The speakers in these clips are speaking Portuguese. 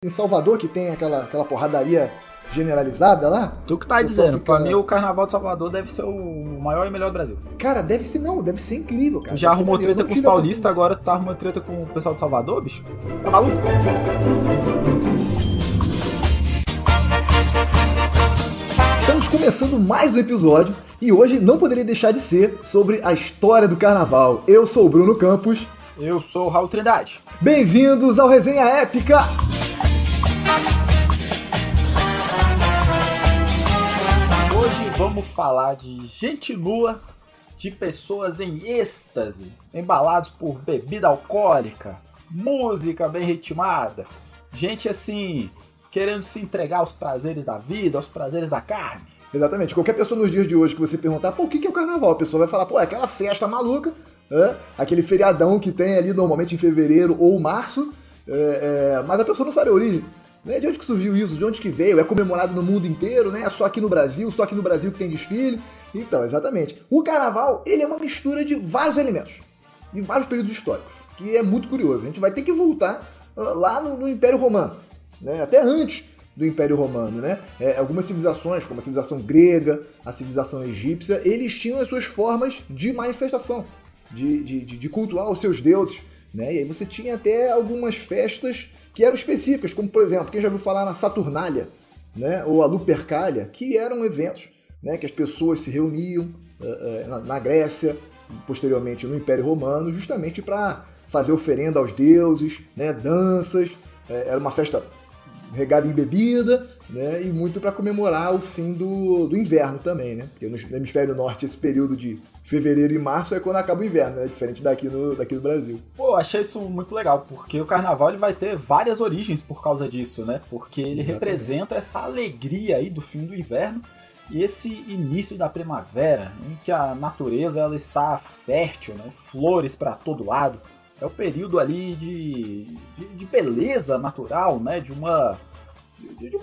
Em Salvador, que tem aquela porradaria generalizada lá. Tu que tá dizendo, pra mim o Carnaval de Salvador deve ser o maior e melhor do Brasil. Cara, deve ser incrível, cara. Tu já arrumou treta com os paulistas, agora tu tá arrumando treta com o pessoal de Salvador, bicho? Tá maluco? Estamos começando mais um episódio e hoje não poderia deixar de ser sobre a história do Carnaval. Eu sou o Bruno Campos. Eu sou o Raul Trindade. Bem-vindos ao Resenha Épica! Hoje vamos falar de gente nua, de pessoas em êxtase, embalados por bebida alcoólica, música bem ritmada, gente assim, querendo se entregar aos prazeres da vida, aos prazeres da carne. Exatamente. Qualquer pessoa nos dias de hoje que você perguntar, pô, o que é o Carnaval? A pessoa vai falar, pô, é aquela festa maluca, aquele feriadão que tem ali normalmente em fevereiro ou março, mas a pessoa não sabe a origem. Né? De onde que surgiu isso? De onde que veio? É comemorado no mundo inteiro, né? É só aqui no Brasil que tem desfile. Então, exatamente. O Carnaval, ele é uma mistura de vários elementos, de vários períodos históricos, que é muito curioso. A gente vai ter que voltar lá no Império Romano, né? Até antes do Império Romano, né? Algumas civilizações, como a civilização grega, a civilização egípcia, eles tinham as suas formas de manifestação, de cultuar os seus deuses, né? E aí você tinha até algumas festas que eram específicas, como, por exemplo, quem já ouviu falar na Saturnália, né? Ou a Lupercalia, que eram eventos, né? Que as pessoas se reuniam na Grécia, posteriormente no Império Romano, justamente para fazer oferenda aos deuses, né? Danças, era uma festa regada em bebida, né? E muito para comemorar o fim do inverno também, né? Porque no hemisfério norte esse período de fevereiro e março é quando acaba o inverno, né? Diferente daqui do Brasil. Pô, achei isso muito legal, porque o Carnaval ele vai ter várias origens por causa disso, né? Porque ele representa essa alegria aí do fim do inverno e esse início da primavera, em que a natureza ela está fértil, né? Flores para todo lado. É o período ali de beleza natural, né? De uma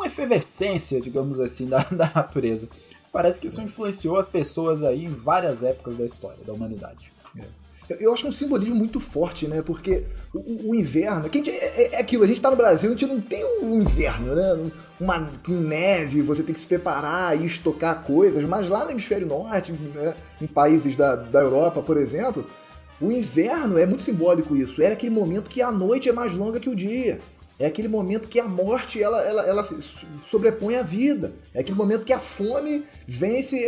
efervescência, digamos assim, da natureza. Parece que isso influenciou as pessoas aí em várias épocas da história da humanidade. Eu acho que é um simbolismo muito forte, né? Porque o inverno... É aquilo, a gente tá no Brasil, a gente não tem um inverno, né? Com neve, você tem que se preparar e estocar coisas, mas lá no hemisfério norte, né? Em países da Europa, por exemplo, o inverno é muito simbólico isso. Era aquele momento que a noite é mais longa que o dia. É aquele momento que a morte ela se sobrepõe à vida. É aquele momento que a fome vence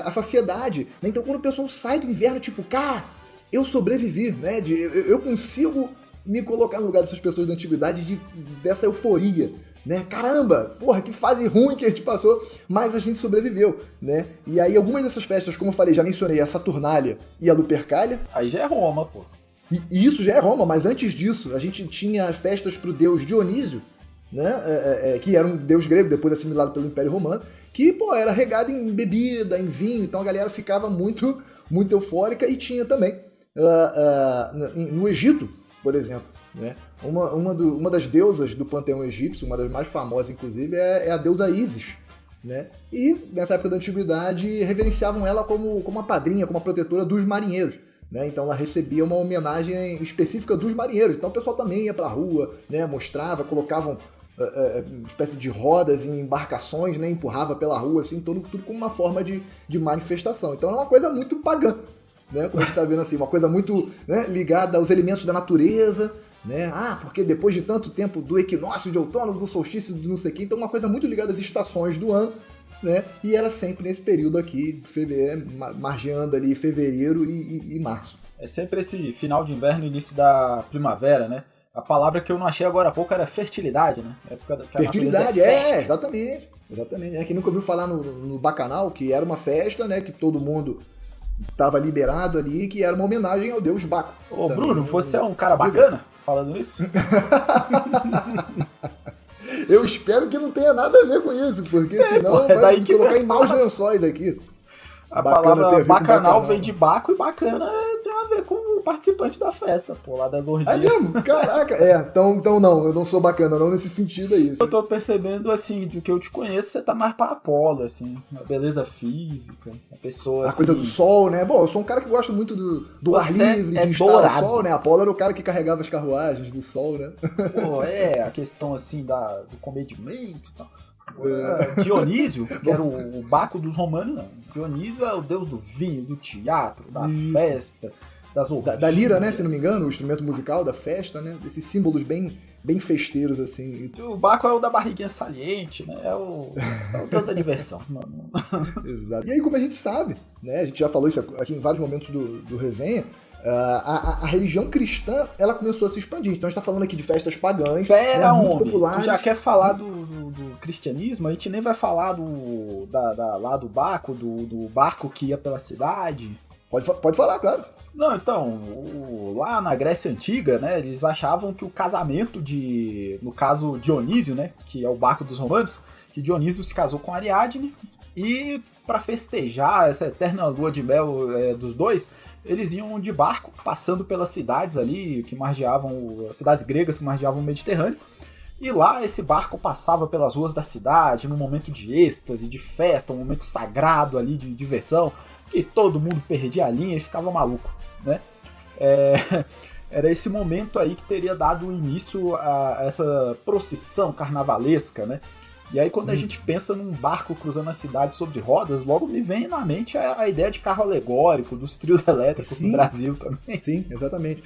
a saciedade. Então quando o pessoal sai do inverno, tipo, cara, eu sobrevivi, né? Eu consigo me colocar no lugar dessas pessoas da antiguidade, dessa euforia, né? Caramba, porra, que fase ruim que a gente passou, mas a gente sobreviveu, né? E aí algumas dessas festas, como eu falei, já mencionei a Saturnália e a Lupercalia. Aí já é Roma, pô. E isso já é Roma, mas antes disso, a gente tinha festas para o deus Dionísio, né? Que era um deus grego, depois assimilado pelo Império Romano, que, pô, era regado em bebida, em vinho, então a galera ficava muito, muito eufórica. E tinha também, no Egito, por exemplo, né? Uma das deusas do panteão egípcio, uma das mais famosas, inclusive, é a deusa Ísis, né? E, nessa época da antiguidade, reverenciavam ela como uma padrinha, como a protetora dos marinheiros. Né? Então ela recebia uma homenagem específica dos marinheiros. Então o pessoal também ia pra rua, né? Mostrava, colocavam uma espécie de rodas em embarcações, né? Empurrava pela rua, assim, tudo como uma forma de manifestação. Então é uma coisa muito pagã, né? Como a gente tá vendo assim, uma coisa muito, né, ligada aos elementos da natureza, né? Porque depois de tanto tempo do equinócio de outono, do solstício, do não sei o que, então uma coisa muito ligada às estações do ano. Né? E era sempre nesse período aqui, margeando ali fevereiro e março. É sempre esse final de inverno e início da primavera, né? A palavra que eu não achei agora há pouco era fertilidade, né? Fertilidade, exatamente. Quem nunca ouviu falar no Bacanal, que era uma festa, né? Que todo mundo estava liberado ali, que era uma homenagem ao deus Baco. Ô, Bruno, você é um cara bacana falando isso? Eu espero que não tenha nada a ver com isso, porque senão vai me colocar em maus lençóis aqui. A palavra bacanal vem de Baco e bacana tem a ver com participante da festa, pô, lá das orgias. É mesmo? Caraca. Então não, eu não sou bacana não nesse sentido aí. Eu tô percebendo, assim, do que eu te conheço, você tá mais pra Apolo, assim, a beleza física, a pessoa, A assim... coisa do sol, né? Bom, eu sou um cara que gosta muito do ar Você livre, é de estar dourado. ao sol, né? Apolo era o cara que carregava as carruagens do sol, né? Pô, a questão, assim, do comedimento e tal. Dionísio, que era o Baco dos romanos, não. Dionísio é o deus do vinho, do teatro, da festa, das orgias. Da lira, né? Se não me engano, o instrumento musical da festa, né? Esses símbolos bem festeiros, assim. O Baco é o da barriguinha saliente, né? É o deus da diversão. Exato. E aí, como a gente sabe, né? A gente já falou isso aqui em vários momentos do resenha, a religião cristã, ela começou a se expandir. Então a gente tá falando aqui de festas pagãs, Pera, muito homem, populares. tu já quer falar do cristianismo? A gente nem vai falar lá do Baco, do barco que ia pela cidade. Pode falar, claro. Não, então, lá na Grécia Antiga, né, eles achavam que o casamento no caso Dionísio, né, que é o barco dos romanos, que Dionísio se casou com Ariadne e para festejar essa eterna lua de mel dos dois, eles iam de barco, passando pelas cidades ali, que margeavam, as cidades gregas que margeavam o Mediterrâneo, e lá esse barco passava pelas ruas da cidade, num momento de êxtase, de festa, um momento sagrado ali, de diversão, que todo mundo perdia a linha e ficava maluco, né? Era esse momento aí que teria dado início a essa procissão carnavalesca, né? E aí quando a gente pensa num barco cruzando a cidade sobre rodas, logo me vem na mente a ideia de carro alegórico, dos trios elétricos no Brasil também. Sim, exatamente.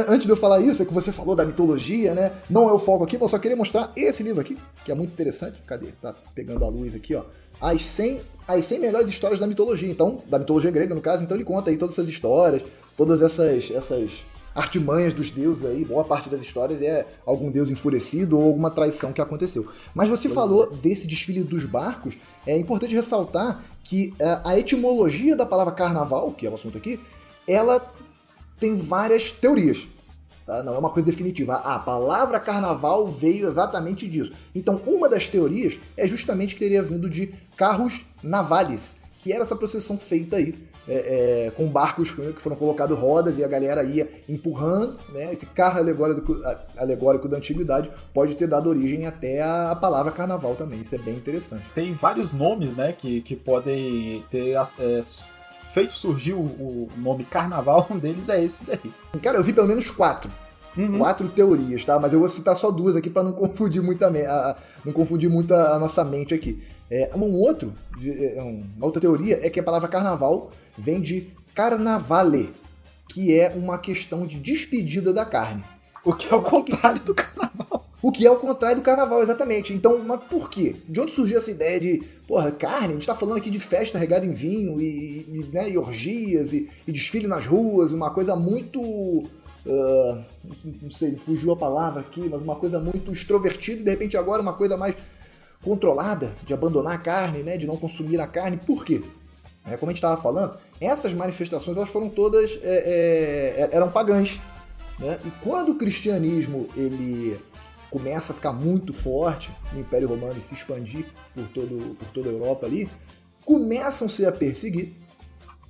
Antes de eu falar isso, é que você falou da mitologia, né? Não é o foco aqui, mas eu só queria mostrar esse livro aqui, que é muito interessante. Cadê? Tá pegando a luz aqui, ó. As 100 melhores histórias da mitologia. Então, da mitologia grega, no caso. Então ele conta aí todas essas histórias, todas essas artimanhas dos deuses aí. Boa parte das histórias é algum deus enfurecido ou alguma traição que aconteceu. Mas você falou desse desfile dos barcos. É importante ressaltar que a etimologia da palavra carnaval, que é o assunto aqui, ela tem várias teorias. Tá? Não é uma coisa definitiva. A palavra carnaval veio exatamente disso. Então, uma das teorias é justamente que teria vindo de carros navales, que era essa procissão feita aí, com barcos que foram colocados rodas e a galera ia empurrando, né? Esse carro alegórico da antiguidade pode ter dado origem até à palavra carnaval também. Isso é bem interessante. Tem vários nomes, né, que podem ter feito surgir o nome carnaval. Um deles é esse daí. Cara, eu vi pelo menos 4 teorias, tá? Mas eu vou citar só 2 aqui para não confundir muito a nossa mente aqui. Uma outra teoria é que a palavra carnaval vem de carnavale, que é uma questão de despedida da carne. O que é o contrário do carnaval. O que é o contrário do carnaval, exatamente. Então, mas por quê? De onde surgiu essa ideia de, carne? A gente tá falando aqui de festa regada em vinho e orgias e desfile nas ruas, uma coisa muito... não sei, fugiu a palavra aqui, mas uma coisa muito extrovertida e de repente agora uma coisa mais controlada, de abandonar a carne, né, de não consumir a carne. Por quê? Como a gente estava falando, essas manifestações elas foram todas eram pagãs, né? E quando o cristianismo ele começa a ficar muito forte no Império Romano e se expandir por toda a Europa ali, começam-se a perseguir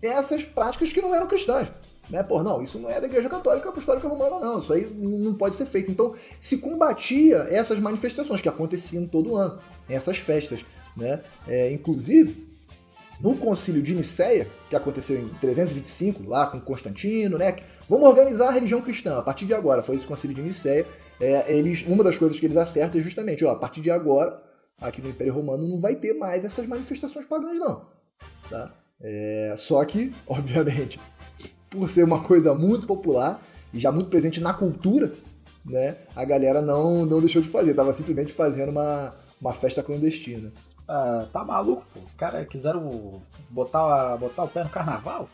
essas práticas que não eram cristãs. Né? Não, isso não é da Igreja Católica Apostólica Romana, não. Isso aí não pode ser feito. Então, se combatia essas manifestações que aconteciam todo ano, essas festas. Né? Inclusive, no Concílio de Nicéia, que aconteceu em 325, lá com Constantino, né? Vamos organizar a religião cristã. A partir de agora, foi esse Concílio de Nicéia. Uma das coisas que eles acertam é justamente, a partir de agora, aqui no Império Romano, não vai ter mais essas manifestações pagãs, não. Tá? Só que, obviamente, por ser uma coisa muito popular e já muito presente na cultura, né, a galera não deixou de fazer, tava simplesmente fazendo uma festa clandestina. Tá maluco, pô? Os caras quiseram botar o pé no carnaval?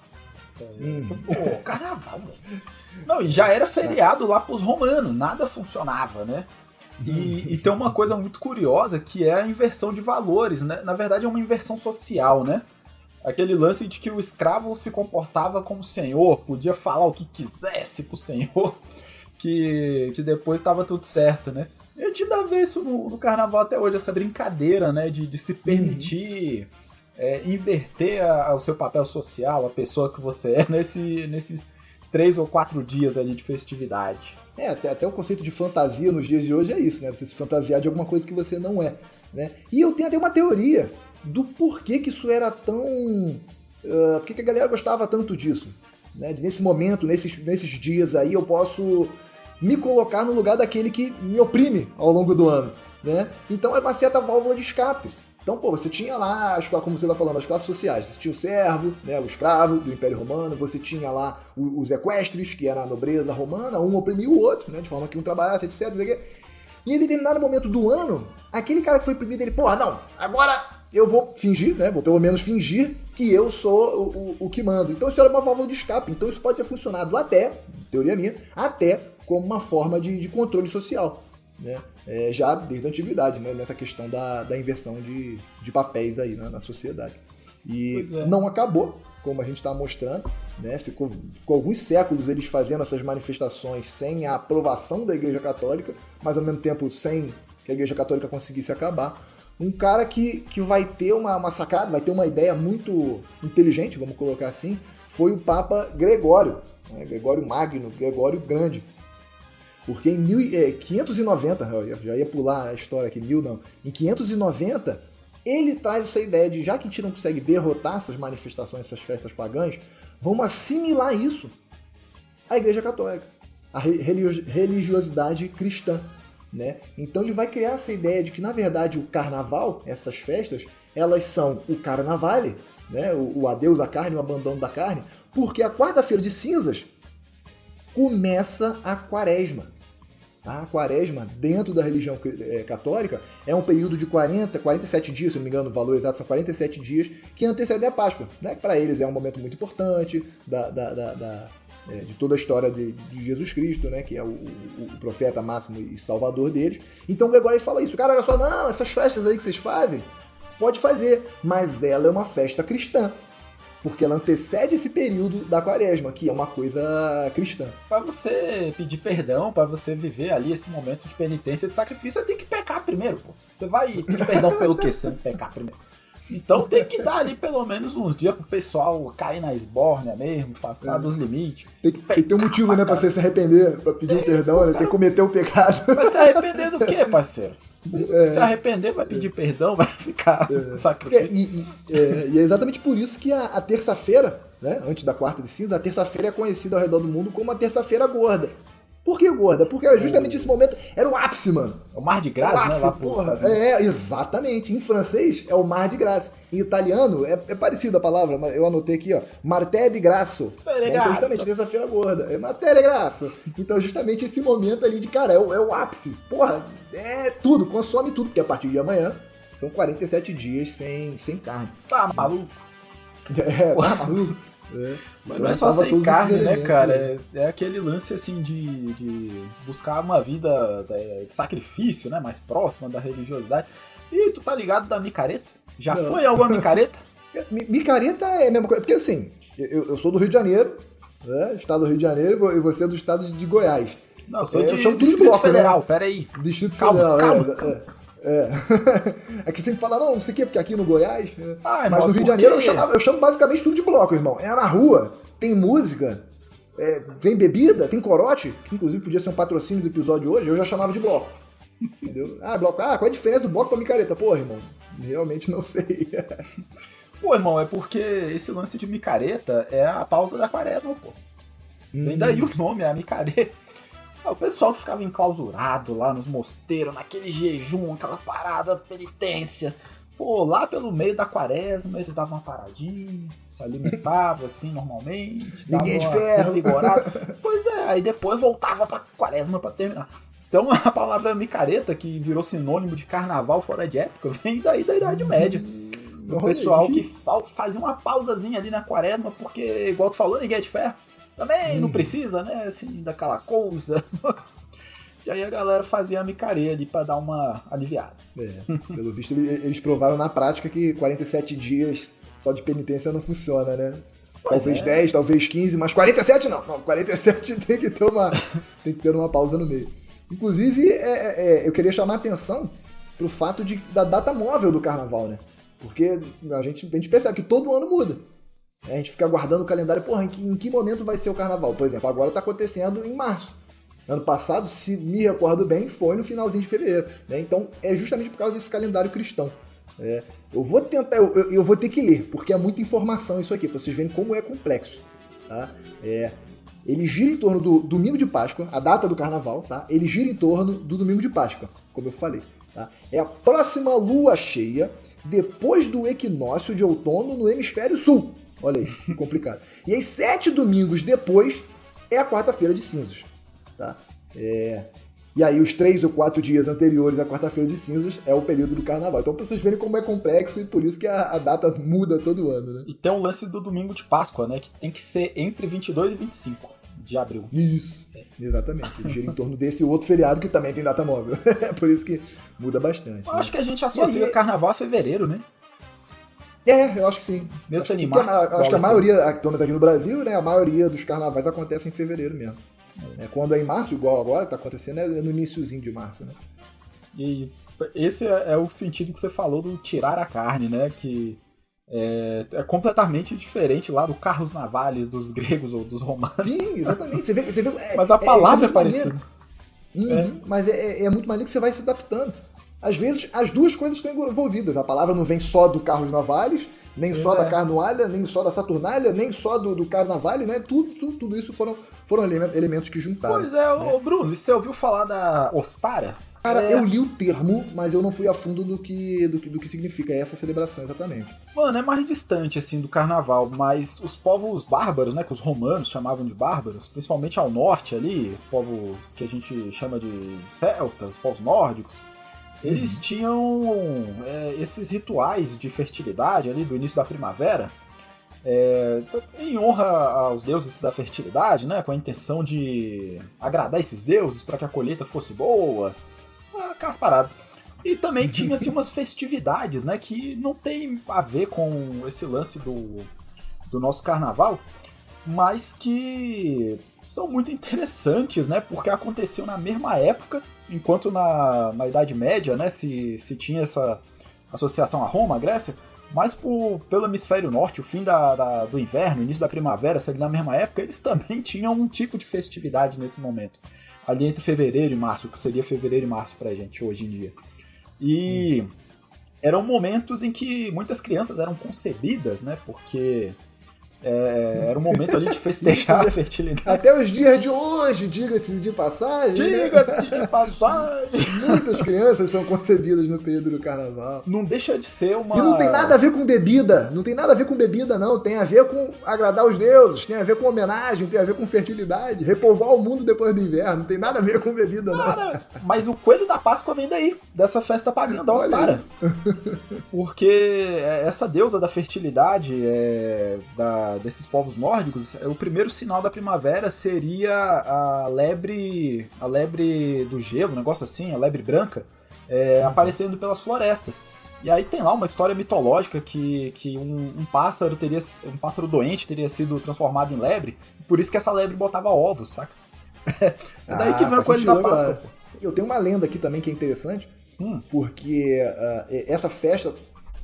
Carnaval, velho. Não, e já era feriado lá pros romanos, nada funcionava, né? E tem uma coisa muito curiosa que é a inversão de valores, né? Na verdade é uma inversão social, né? Aquele lance de que o escravo se comportava como senhor, podia falar o que quisesse pro senhor, que depois estava tudo certo, né? E a gente ainda vê isso no carnaval até hoje, essa brincadeira, né? De se permitir inverter o seu papel social, a pessoa que você é, nesses 3 ou 4 dias ali de festividade. Até o conceito de fantasia nos dias de hoje é isso, né? Você se fantasiar de alguma coisa que você não é, né? E eu tenho até uma teoria do porquê que isso era tão... por que a galera gostava tanto disso, né? Nesse momento, nesses dias aí, eu posso me colocar no lugar daquele que me oprime ao longo do ano, né? Então é uma certa válvula de escape. Então, você tinha lá, como você vai falando, as classes sociais. Você tinha o servo, né, o escravo do Império Romano, você tinha lá os equestres, que era a nobreza romana, um oprimia o outro, né, de forma que um trabalhasse, etc. E em determinado momento do ano, aquele cara que foi oprimido, ele, não, agora eu vou fingir, né, vou pelo menos fingir que eu sou o que mando. Então isso era uma válvula de escape. Então isso pode ter funcionado até, teoria minha, até como uma forma de controle social, né? Já desde a antiguidade, né? Nessa questão da inversão de papéis aí, né? Na sociedade. E não acabou, como a gente está mostrando, né? Ficou alguns séculos eles fazendo essas manifestações sem a aprovação da Igreja Católica, mas ao mesmo tempo sem que a Igreja Católica conseguisse acabar. Um cara que vai ter uma sacada, vai ter uma ideia muito inteligente, vamos colocar assim, foi o Papa Gregório, né? Gregório Magno, Gregório Grande. Porque em 590, eu já ia pular a história aqui, em 590, ele traz essa ideia de, já que a gente não consegue derrotar essas manifestações, essas festas pagãs, vamos assimilar isso à Igreja Católica, à religiosidade cristã, né? Então ele vai criar essa ideia de que, na verdade, o carnaval, essas festas, elas são o carnavale, né? O adeus à carne, o abandono da carne, porque a quarta-feira de cinzas começa a quaresma. A quaresma, dentro da religião católica, é um período de 47 dias, se não me engano, o valor exato são 47 dias, que antecedem a Páscoa, né? Que para eles é um momento muito importante de toda a história de Jesus Cristo, né? Que é o profeta máximo e salvador deles. Então Gregório fala isso, cara, olha só, não, essas festas aí que vocês fazem, pode fazer, mas ela é uma festa cristã. Porque ela antecede esse período da quaresma, que é uma coisa cristã. Para você pedir perdão, para você viver ali esse momento de penitência, de sacrifício, você tem que pecar primeiro, pô. Você vai pedir perdão pelo quê? Você não pecar primeiro. Então tem que dar ali pelo menos uns dias pro pessoal cair na esbórnia mesmo, passar dos limites. Tem que ter um motivo, né, pra você se arrepender, pra pedir perdão, né? Tem que cometer o pecado. Vai se arrepender do quê, parceiro? Se arrepender, vai pedir perdão, vai ficar sacrifício. E é exatamente por isso que a terça-feira, né, antes da quarta de cinza, a terça-feira é conhecida ao redor do mundo como a terça-feira gorda. Por que gorda? Porque era justamente esse momento, era o ápice, mano. O Mar de Graça, né? Lá pros Estados Unidos. Exatamente. Em francês é o Mar de Graça. Em italiano é parecida a palavra, mas eu anotei aqui, ó. Marté de Grasso. Então, justamente, terça-feira gorda. É Marté de Grasso. Então, justamente esse momento ali de, cara, é o ápice. Porra, é tudo, consome tudo, porque a partir de amanhã são 47 dias sem carne. Tá maluco? Tá maluco. Mas não é só sem carne, né, cara? É aquele lance, assim, de buscar uma vida de sacrifício, né? Mais próxima da religiosidade. E tu tá ligado da micareta? Já foi alguma micareta? Micareta é a mesma coisa. Porque, assim, eu sou do Rio de Janeiro, né? Estado do Rio de Janeiro, e você é do estado de Goiás. Não, eu sou de Distrito Federal, né? Peraí. Distrito Federal, calma. É que sempre fala, não sei o quê, porque aqui no Goiás... mas no Rio de Janeiro eu chamo basicamente tudo de bloco, irmão. É na rua, tem música, tem bebida, tem corote, que inclusive podia ser um patrocínio do episódio hoje, eu já chamava de bloco. Entendeu? Bloco. Qual é a diferença do bloco pra micareta? Porra, irmão, realmente não sei. Pô, irmão, é porque esse lance de micareta é a pausa da quaresma, pô. Vem daí o nome, é a micareta. O pessoal que ficava enclausurado lá nos mosteiros, naquele jejum, aquela parada, penitência. Pô, lá pelo meio da quaresma, eles davam uma paradinha, se alimentavam assim normalmente. Ninguém de ferro. Pois é, aí depois voltava pra quaresma pra terminar. Então a palavra micareta, que virou sinônimo de carnaval fora de época, vem daí da Idade Média. O pessoal que fazia uma pausazinha ali na quaresma, porque, igual tu falou, ninguém é de ferro. Também não precisa, né, assim, daquela coisa. E aí a galera fazia a micareta ali pra dar uma aliviada. Pelo visto, eles provaram na prática que 47 dias só de penitência não funciona, né? Talvez 10, talvez 15, mas 47 não. Não, 47 tem que ter uma pausa no meio. Inclusive, eu queria chamar a atenção pro fato da data móvel do carnaval, né? Porque a gente percebe que todo ano muda. A gente fica aguardando o calendário, porra, em que momento vai ser o carnaval? Por exemplo, agora está acontecendo em março. Ano passado, se me recordo bem, foi no finalzinho de fevereiro. Né? Então, é justamente por causa desse calendário cristão. Eu vou tentar, eu vou ter que ler, porque é muita informação isso aqui, para vocês verem como é complexo. Tá? Ele gira em torno do domingo de Páscoa, a data do carnaval, tá? Ele gira em torno do domingo de Páscoa, como eu falei. Tá? É a próxima lua cheia depois do equinócio de outono no hemisfério sul. Olha aí, que complicado. E aí, 7 domingos depois é a quarta-feira de cinzas. Tá? E aí, os 3 ou 4 dias anteriores à quarta-feira de cinzas é o período do carnaval. Então, pra vocês verem como é complexo e por isso que a data muda todo ano, né? E tem o lance do domingo de Páscoa, né? Que tem que ser entre 22 e 25 de abril. Isso, exatamente. Ele gira em torno desse outro feriado que também tem data móvel. Por isso que muda bastante. Eu acho que a gente associa carnaval a fevereiro, né? Eu acho que sim. Mesmo sendo em março. Acho que a maioria, pelo menos aqui no Brasil, né? A maioria dos carnavais acontece em fevereiro mesmo. Quando é em março, igual agora, que tá acontecendo, é no iniciozinho de março, né? E esse é o sentido que você falou do tirar a carne, né? Que é completamente diferente lá do carros navales dos gregos ou dos romanos. Sim, exatamente. Você vê, mas a palavra é parecida. Mas é muito maneiro que você vai se adaptando. Às vezes, as duas coisas estão envolvidas. A palavra não vem só do carros navales, nem só da carnoalha, nem só da saturnália, nem só do carnavale, né? Tudo isso foram elementos que juntaram. Pois é, Bruno, você ouviu falar da Ostara? Cara, eu li o termo, mas eu não fui a fundo do que significa essa celebração exatamente. Mano, é mais distante, assim, do carnaval, mas os povos bárbaros, né, que os romanos chamavam de bárbaros, principalmente ao norte ali, os povos que a gente chama de celtas, os povos nórdicos, eles tinham esses rituais de fertilidade ali do início da primavera, em honra aos deuses da fertilidade, né, com a intenção de agradar esses deuses para que a colheita fosse boa, aquelas paradas. E também tinha assim, umas festividades, né, que não tem a ver com esse lance do nosso carnaval, mas que são muito interessantes, né, porque aconteceu na mesma época, enquanto na Idade Média, né, se tinha essa associação a Roma, a Grécia, mas pelo hemisfério norte, o fim do inverno, início da primavera, ali na mesma época, eles também tinham um tipo de festividade nesse momento. Ali entre fevereiro e março, que seria fevereiro e março pra gente hoje em dia. E eram momentos em que muitas crianças eram concebidas, né? Porque era um momento ali de festejar a fertilidade. Até os dias de hoje, diga-se de passagem. Diga-se de passagem. Muitas crianças são concebidas no período do carnaval. Não deixa de ser uma... E não tem nada a ver com bebida. Não tem nada a ver com bebida, não. Tem a ver com agradar os deuses, tem a ver com homenagem, tem a ver com fertilidade, repovoar o mundo depois do inverno. Não tem nada a ver com bebida, não. Mas o coelho da Páscoa vem daí, dessa festa pagã da Ostara. Porque essa deusa da fertilidade, desses povos nórdicos, o primeiro sinal da primavera seria a lebre do gelo, um negócio assim, a lebre branca, aparecendo pelas florestas. E aí tem lá uma história mitológica que um pássaro doente teria sido transformado em lebre, por isso que essa lebre botava ovos, saca? É daí que vem o coelho da Páscoa. Eu tenho uma lenda aqui também que é interessante, porque essa festa,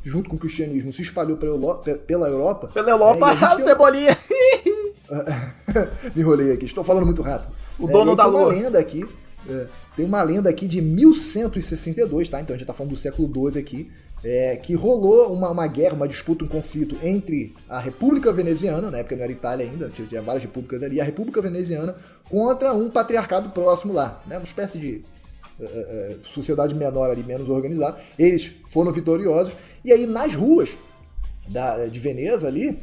junto com o cristianismo, se espalhou pela Europa. Pela Europa, cebolinha! Me enrolei aqui, estou falando muito rápido. O dono da lua. Tem uma lenda aqui de 1162, tá? Então a gente tá falando do século XII aqui, que rolou uma guerra, uma disputa, um conflito entre a República Veneziana, na época não era Itália ainda, tinha várias repúblicas ali, a República Veneziana contra um patriarcado próximo lá, né? Uma espécie de sociedade menor ali, menos organizada. Eles foram vitoriosos, e aí nas ruas de Veneza ali,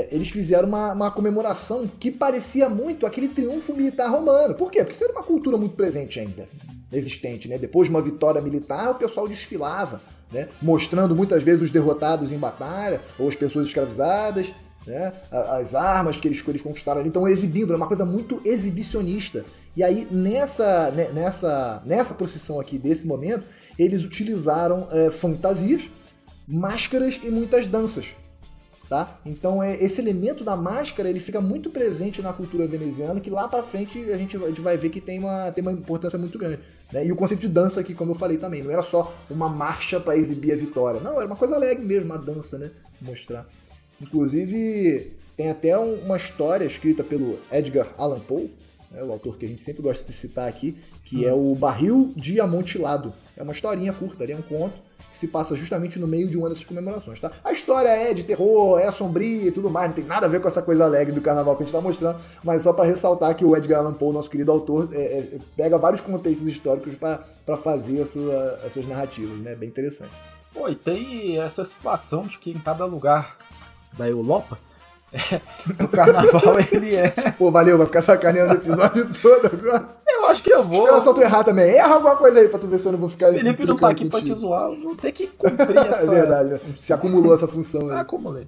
eles fizeram uma comemoração que parecia muito aquele triunfo militar romano. Por quê? Porque isso era uma cultura muito presente ainda, existente, né? Depois de uma vitória militar, o pessoal desfilava, né? Mostrando muitas vezes os derrotados em batalha, ou as pessoas escravizadas, né? As armas que eles conquistaram ali, então exibindo, era uma coisa muito exibicionista. E aí, nessa procissão aqui, desse momento, eles utilizaram fantasias, máscaras e muitas danças. Tá? Então esse elemento da máscara ele fica muito presente na cultura veneziana, que lá pra frente a gente vai ver que tem uma importância muito grande, né? E o conceito de dança aqui, como eu falei também, não era só uma marcha para exibir a vitória, não, era uma coisa alegre mesmo, uma dança, né? Mostrar. Inclusive, tem até uma história escrita pelo Edgar Allan Poe, né, o autor que a gente sempre gosta de citar aqui, que é o Barril de Amontilado. É uma historinha curta, é um conto que se passa justamente no meio de uma dessas comemorações, tá? A história é de terror, é sombria e tudo mais, não tem nada a ver com essa coisa alegre do carnaval que a gente está mostrando, mas só para ressaltar que o Edgar Allan Poe, nosso querido autor, pega vários contextos históricos para fazer as suas narrativas, né? Bem interessante. Pô, e tem essa situação de que em cada lugar da Europa, o carnaval, ele é... Pô, valeu, vai ficar sacaneando o episódio todo agora. Eu acho que eu vou... Os caras só tu errar também. Erra alguma coisa aí pra tu ver se eu não vou ficar... Felipe não tá aqui pra te zoar, eu vou ter que cumprir essa... É verdade, né? Se acumulou essa função aí. Acumulei.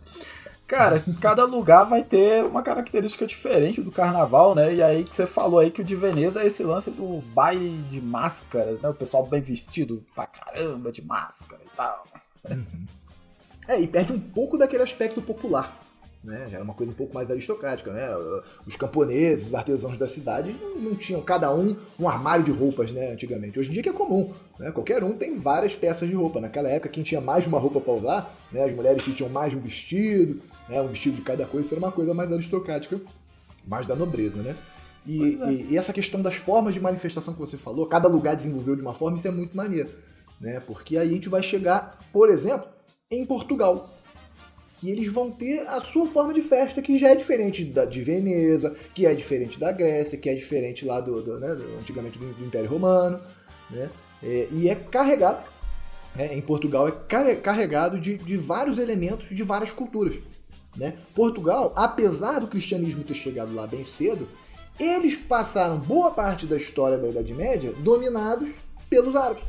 Cara, em cada lugar vai ter uma característica diferente do carnaval, né? E aí que você falou aí que o de Veneza é esse lance do baile de máscaras, né? O pessoal bem vestido pra caramba de máscara e tal. E perde um pouco daquele aspecto popular, né? Já era uma coisa um pouco mais aristocrática, né? Os camponeses, os artesãos da cidade não tinham cada um armário de roupas, né? Antigamente. Hoje em dia que é comum, né? Qualquer um tem várias peças de roupa. Naquela época, quem tinha mais de uma roupa para usar, né? As mulheres que tinham mais de um vestido, né? Um vestido de cada coisa, isso era uma coisa mais aristocrática, mais da nobreza, né? E essa questão das formas de manifestação que você falou, cada lugar desenvolveu de uma forma, isso é muito maneiro, né? Porque aí a gente vai chegar, por exemplo, em Portugal, que eles vão ter a sua forma de festa, que já é diferente de Veneza, que é diferente da Grécia, que é diferente lá antigamente do Império Romano, né? E é carregado, em Portugal, é carregado de vários elementos de várias culturas, né? Portugal, apesar do cristianismo ter chegado lá bem cedo, eles passaram boa parte da história da Idade Média dominados pelos árabes,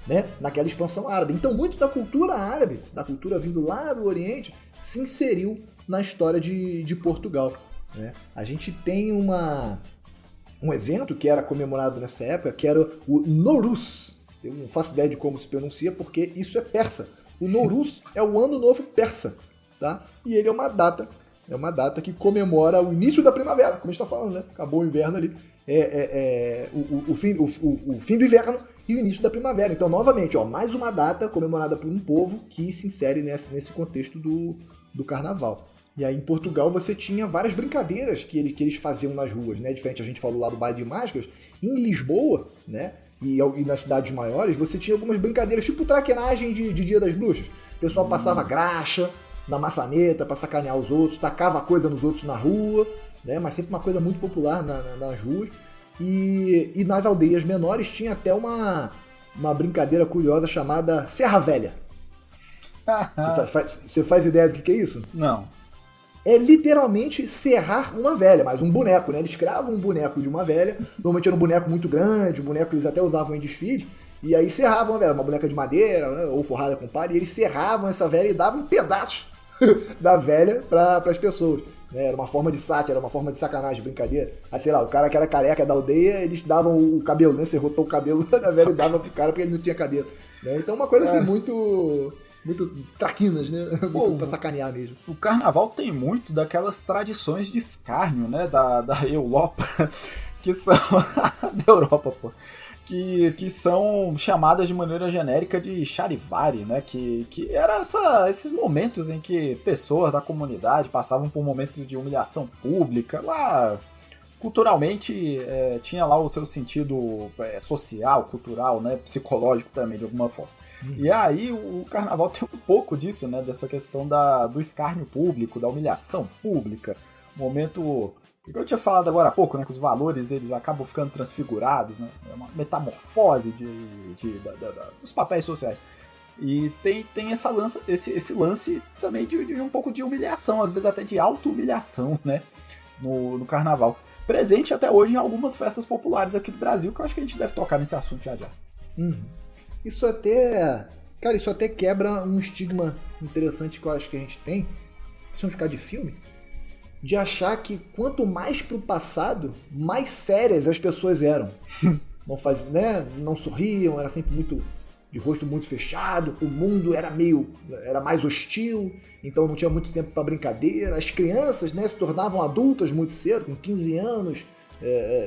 né? Naquela expansão árabe. Então, muito da cultura árabe, da cultura vindo lá do Oriente, se inseriu na história de Portugal, né? A gente tem um evento que era comemorado nessa época, que era o Nowruz. Eu não faço ideia de como se pronuncia, porque isso é persa. O Nowruz é o Ano Novo Persa, tá? E ele é uma data que comemora o início da primavera, como a gente está falando, né? Acabou o inverno ali. O fim do inverno e o início da primavera. Então, novamente, mais uma data comemorada por um povo que se insere nesse contexto do carnaval. E aí, em Portugal, você tinha várias brincadeiras que eles faziam nas ruas, né? Diferente, a gente falou lá do baile de máscaras. Em Lisboa, né? E nas cidades maiores, você tinha algumas brincadeiras, tipo traquenagem de Dia das Bruxas. O pessoal passava graxa na maçaneta para sacanear os outros, tacava coisa nos outros na rua, né? Mas sempre uma coisa muito popular nas ruas. E nas aldeias menores tinha até uma brincadeira curiosa chamada Serra Velha. Você faz ideia do que é isso? Não. É literalmente serrar uma velha, mas um boneco, né? Eles criavam um boneco de uma velha, normalmente era um boneco muito grande, um boneco que eles até usavam em desfile, e aí serravam a velha, uma boneca de madeira, né? Ou forrada com palha, e eles serravam essa velha e davam pedaços da velha para as pessoas. Era uma forma de sátira, era uma forma de sacanagem, brincadeira. Aí, sei lá, o cara que era careca da aldeia, eles davam o cabelo, né? Você rotou o cabelo da velha e dava pro cara porque ele não tinha cabelo, né? Então uma coisa assim, muito traquinas, né? Muito pra sacanear mesmo. O carnaval tem muito daquelas tradições de escárnio, né? Da Europa, que são... da Europa, pô. Que são chamadas de maneira genérica de charivari, né? Que era esses momentos em que pessoas da comunidade passavam por momentos de humilhação pública. Lá, culturalmente, tinha lá o seu sentido social, cultural, né? Psicológico também, de alguma forma. E aí o carnaval tem um pouco disso, né? Dessa questão do escárnio público, da humilhação pública. Momento... Eu tinha falado agora há pouco, né, que os valores eles acabam ficando transfigurados, né, é uma metamorfose dos papéis sociais. E tem esse lance também de um pouco de humilhação, às vezes até de auto-humilhação, né, no carnaval. Presente até hoje em algumas festas populares aqui do Brasil, que eu acho que a gente deve tocar nesse assunto já. Isso até quebra um estigma interessante que eu acho que a gente tem, principalmente ficar de filme, de achar que quanto mais pro passado, mais sérias as pessoas eram. Não sorriam, era sempre muito de rosto muito fechado, o mundo era mais hostil, então não tinha muito tempo para brincadeira. As crianças, né, se tornavam adultas muito cedo, com 15 anos,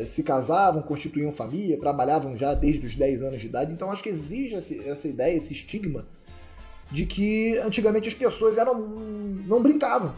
se casavam, constituíam família, trabalhavam já desde os 10 anos de idade. Então acho que exige essa ideia, esse estigma de que antigamente as pessoas não brincavam,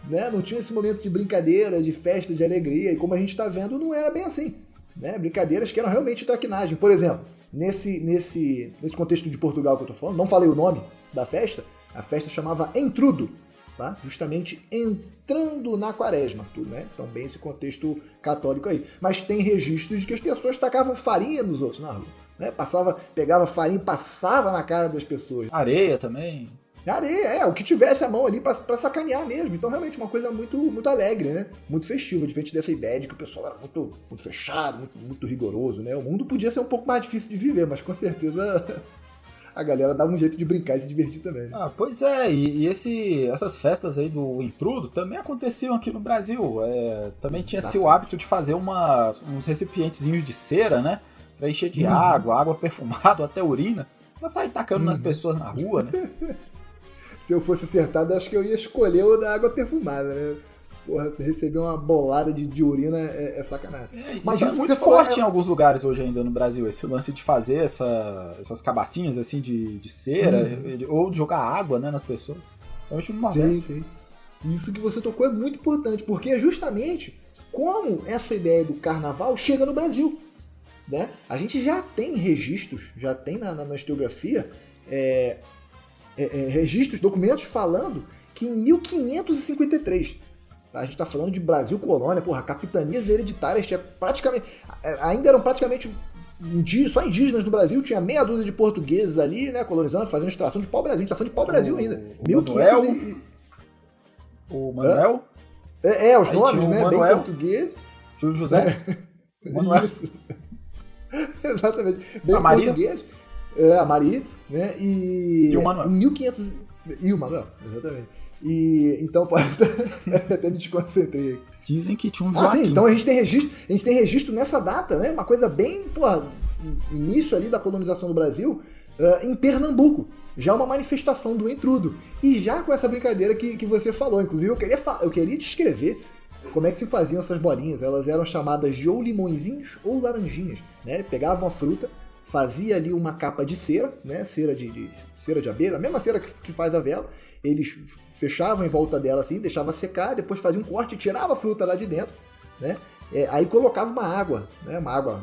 né? Não tinha esse momento de brincadeira, de festa, de alegria, e como a gente está vendo, não era bem assim, né? Brincadeiras que eram realmente traquinagem. Por exemplo, nesse contexto de Portugal que eu tô falando, não falei o nome da festa, a festa chamava Entrudo, tá? Justamente entrando na quaresma, tudo, né? Então, bem esse contexto católico aí. Mas tem registros de que as pessoas tacavam farinha nos outros na rua, né? Pegava farinha e passava na cara das pessoas. Areia também. Areia, o que tivesse a mão ali pra sacanear mesmo. Então, realmente, uma coisa muito, muito alegre, né? Muito festiva, diferente dessa ideia de que o pessoal era muito, muito fechado, muito, muito rigoroso, né? O mundo podia ser um pouco mais difícil de viver, mas com certeza a galera dava um jeito de brincar e se divertir também. Né? Pois é, e essas festas aí do Intrudo também aconteciam aqui no Brasil. Também tinha-se o hábito de fazer uns recipientezinhos de cera, né? Pra encher de água perfumada, até urina, pra sair tacando nas pessoas na rua, né? Se eu fosse acertado, acho que eu ia escolher o da água perfumada, né? Porra, receber uma bolada de urina é sacanagem. Mas isso é muito forte em alguns lugares hoje ainda no Brasil, esse lance de fazer essas cabacinhas assim de cera, ou de jogar água, né, nas pessoas. Sim. Isso que você tocou é muito importante, porque é justamente como essa ideia do carnaval chega no Brasil. Né? A gente já tem registros, já tem na historiografia registros, documentos falando que em 1553, a gente está falando de Brasil colônia, porra, capitanias hereditárias tinha praticamente, ainda eram praticamente só indígenas no Brasil, tinha meia dúzia de portugueses ali, né, colonizando, fazendo extração de pau-brasil, a gente está falando de pau-brasil ainda. O Manuel? Os aí nomes, né, bem português. Júlio José? Manuel. Exatamente. Bem a Maria? Português. A Maria, né, e o Manuel. Em 1500... E o Manuel, exatamente. E então, até me desconcentrei. Dizem que tinha um Joaquim. Sim, então a gente tem registro nessa data, né? Uma coisa bem, início ali da colonização do Brasil, em Pernambuco. Já uma manifestação do Intrudo. E já com essa brincadeira que você falou. Inclusive, eu queria descrever como é que se faziam essas bolinhas. Elas eram chamadas de ou limõezinhos ou laranjinhas. Né? Ele pegava uma fruta, fazia ali uma capa de cera, né? Cera de abelha, a mesma cera que faz a vela. Eles fechavam em volta dela assim, deixava secar, depois fazia um corte, tirava a fruta lá de dentro, né? Aí colocava uma água, né? Uma água,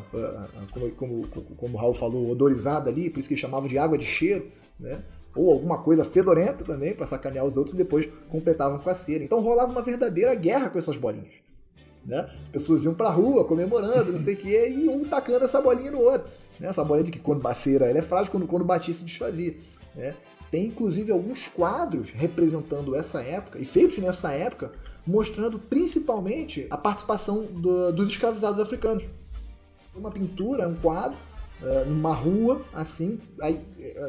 como o Raul falou, odorizada ali, por isso que chamavam de água de cheiro, né? Ou alguma coisa fedorenta também, para sacanear os outros, e depois completavam com a cera. Então rolava uma verdadeira guerra com essas bolinhas. Né? As pessoas iam pra rua comemorando, não sei o quê, e um tacando essa bolinha no outro. Né? Essa bolinha de que quando a cera ela é frágil, quando batia se desfazia. Né? Tem inclusive alguns quadros representando essa época, e feitos nessa época, mostrando principalmente a participação dos escravizados africanos. Uma pintura, um quadro, numa rua, assim, aí,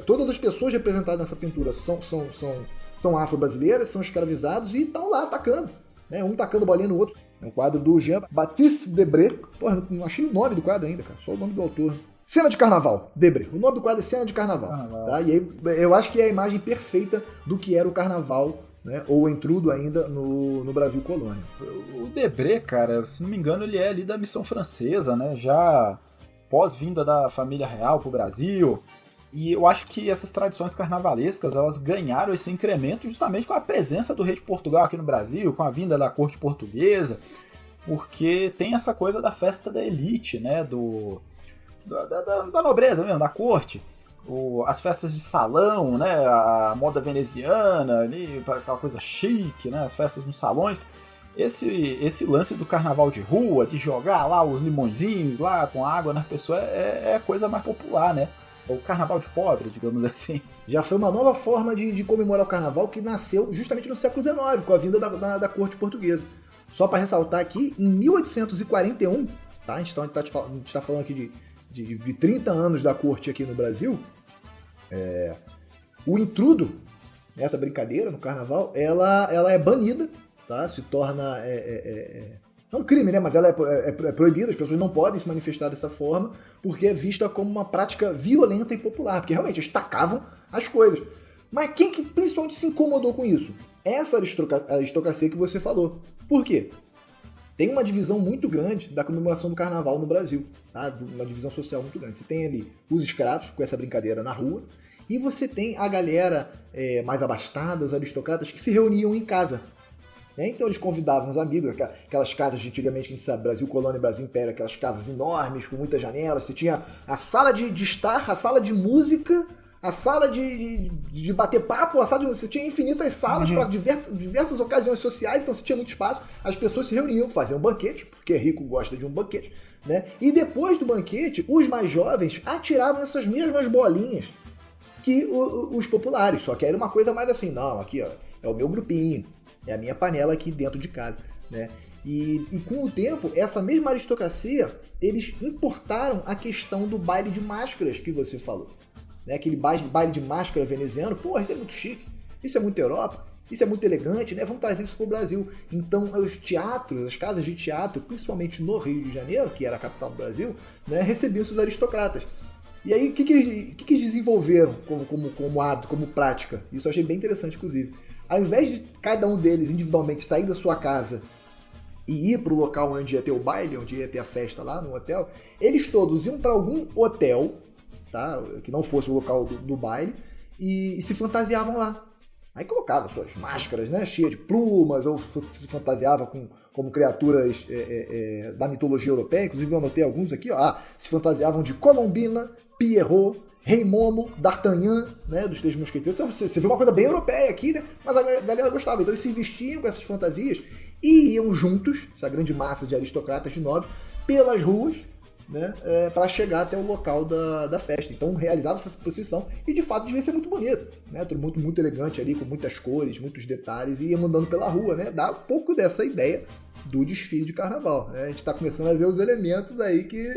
todas as pessoas representadas nessa pintura são afro-brasileiras, são escravizados e estão lá atacando. Né? Um tacando bolinha no outro. É um quadro do Jean-Baptiste Debré. Porra, não achei o nome do quadro ainda, cara, só o nome do autor. Cena de Carnaval, Debré. O nome do quadro é Cena de Carnaval. Tá? E aí, eu acho que é a imagem perfeita do que era o Carnaval, né? Ou o Intrudo ainda no Brasil colônia. O Debré, cara, se não me engano, ele é ali da missão francesa, né? Já pós-vinda da família real pro Brasil. E eu acho que essas tradições carnavalescas, elas ganharam esse incremento justamente com a presença do rei de Portugal aqui no Brasil, com a vinda da corte portuguesa, porque tem essa coisa da festa da elite, né? Da nobreza mesmo, da corte, as festas de salão, né, a moda veneziana, ali, aquela coisa chique, né, as festas nos salões. Esse lance do carnaval de rua, de jogar lá os limõezinhos lá com água na pessoa, é a coisa mais popular, né? O carnaval de pobre, digamos assim. Já foi uma nova forma de comemorar o carnaval que nasceu justamente no século XIX, com a vinda da corte portuguesa. Só para ressaltar aqui, em 1841, tá? A gente tá falando aqui de 30 anos da corte aqui no Brasil, o intrudo, essa brincadeira no carnaval, ela é banida, tá? Se torna não um crime, né? Mas ela é proibida, as pessoas não podem se manifestar dessa forma, porque é vista como uma prática violenta e popular, porque realmente eles tacavam as coisas. Mas quem que principalmente se incomodou com isso? Essa aristocracia que você falou. Por quê? Tem uma divisão muito grande da comemoração do carnaval no Brasil, tá? Uma divisão social muito grande. Você tem ali os escravos, com essa brincadeira na rua, E você tem a galera mais abastada, os aristocratas, que se reuniam em casa. Então eles convidavam os amigos, aquelas casas de antigamente, que a gente sabe, Brasil, Colônia, Brasil, Império, aquelas casas enormes, com muitas janelas. Você tinha a sala de estar, a sala de música, a sala de bater papo, você tinha infinitas salas para diversas ocasiões sociais, então você tinha muito espaço. As pessoas se reuniam, faziam um banquete, porque rico gosta de um banquete, né? E depois do banquete, os mais jovens atiravam essas mesmas bolinhas que os populares, só que era uma coisa mais assim, não, aqui ó, é o meu grupinho, é a minha panela aqui dentro de casa, né? E com o tempo, essa mesma aristocracia, eles importaram a questão do baile de máscaras que você falou. Né? Aquele baile de máscara veneziano, porra, isso é muito chique, isso é muito Europa, isso é muito elegante, né? Vamos trazer isso pro Brasil. Então, os teatros, as casas de teatro, principalmente no Rio de Janeiro, que era a capital do Brasil, né, recebiam esses aristocratas. E aí, o que eles desenvolveram como hábito, como prática? Isso eu achei bem interessante, inclusive. Ao invés de cada um deles individualmente sair da sua casa e ir para o local onde ia ter o baile, onde ia ter a festa lá no hotel, eles todos iam para algum hotel, tá? Que não fosse o local do baile, e se fantasiavam lá. Aí colocavam suas máscaras, né, cheias de plumas, ou se fantasiavam como criaturas da mitologia europeia. Inclusive eu anotei alguns aqui, ó. Se fantasiavam de Colombina, Pierrot, Rei Momo, D'Artagnan, né, dos Três Mosqueteiros. Então você vê uma coisa bem europeia aqui, né? Mas a galera gostava. Então eles se vestiam com essas fantasias e iam juntos, essa grande massa de aristocratas de nobres, pelas ruas, né, para chegar até o local da festa. Então realizava essa procissão e de fato devia ser muito bonito, né? Tudo muito elegante ali, com muitas cores, muitos detalhes, e ia andando pela rua, né? Dá um pouco dessa ideia do desfile de carnaval, né? A gente tá começando a ver os elementos aí que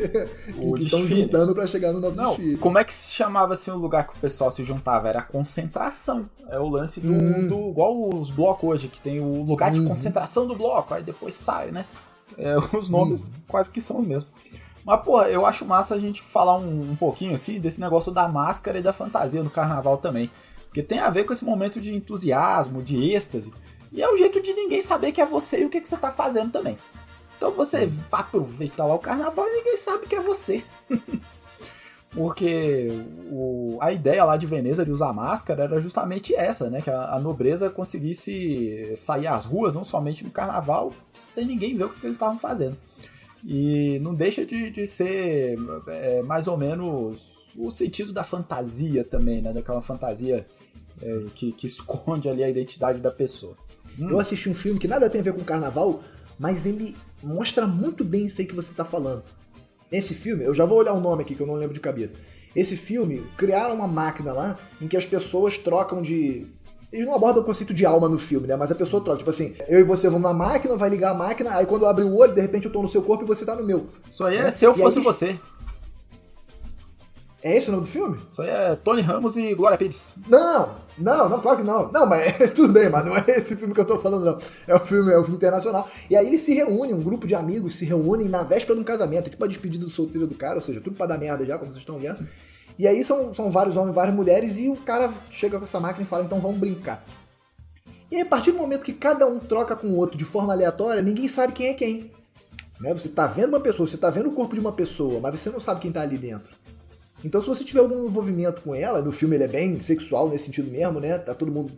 estão juntando para chegar no nosso desfile. Como é que se chamava assim o lugar que o pessoal se juntava? Era a concentração. É o lance do igual os blocos hoje, que tem o lugar de concentração do bloco, aí depois sai, né? Os nomes quase que são os mesmos. Mas, porra, eu acho massa a gente falar um pouquinho, assim, desse negócio da máscara e da fantasia no carnaval também. Porque tem a ver com esse momento de entusiasmo, de êxtase. E é um jeito de ninguém saber que é você e o que você tá fazendo também. Então você vai aproveitar lá o carnaval e ninguém sabe que é você. Porque a ideia lá de Veneza de usar máscara era justamente essa, né? Que a nobreza conseguisse sair às ruas, não somente no carnaval, sem ninguém ver o que eles estavam fazendo. E não deixa de ser mais ou menos o sentido da fantasia também, né? Daquela fantasia que esconde ali a identidade da pessoa. Eu assisti um filme que nada tem a ver com carnaval, mas ele mostra muito bem isso aí que você está falando. Esse filme, eu já vou olhar o nome aqui que eu não lembro de cabeça. Esse filme, criaram uma máquina lá em que as pessoas trocam de... Eles não abordam o conceito de alma no filme, né? Mas a pessoa troca. Tipo assim, eu e você vamos na máquina, vai ligar a máquina, aí quando eu abro o olho, de repente eu tô no seu corpo e você tá no meu. Isso aí é Se Eu Fosse Você. É esse o nome do filme? Isso aí é Tony Ramos e Glória Pires. Não, claro que não. Não, mas tudo bem, mas não é esse filme que eu tô falando, não. É um filme internacional. E aí eles se reúnem, um grupo de amigos se reúnem na véspera de um casamento, tipo a despedida do solteiro do cara, ou seja, tudo pra dar merda já, como vocês estão vendo. E aí são vários homens, várias mulheres, e o cara chega com essa máquina e fala, então vamos brincar. E aí, a partir do momento que cada um troca com o outro de forma aleatória, ninguém sabe quem é quem. Né? Você tá vendo uma pessoa, você tá vendo o corpo de uma pessoa, mas você não sabe quem tá ali dentro. Então se você tiver algum envolvimento com ela, no filme ele é bem sexual nesse sentido mesmo, né? Tá todo mundo...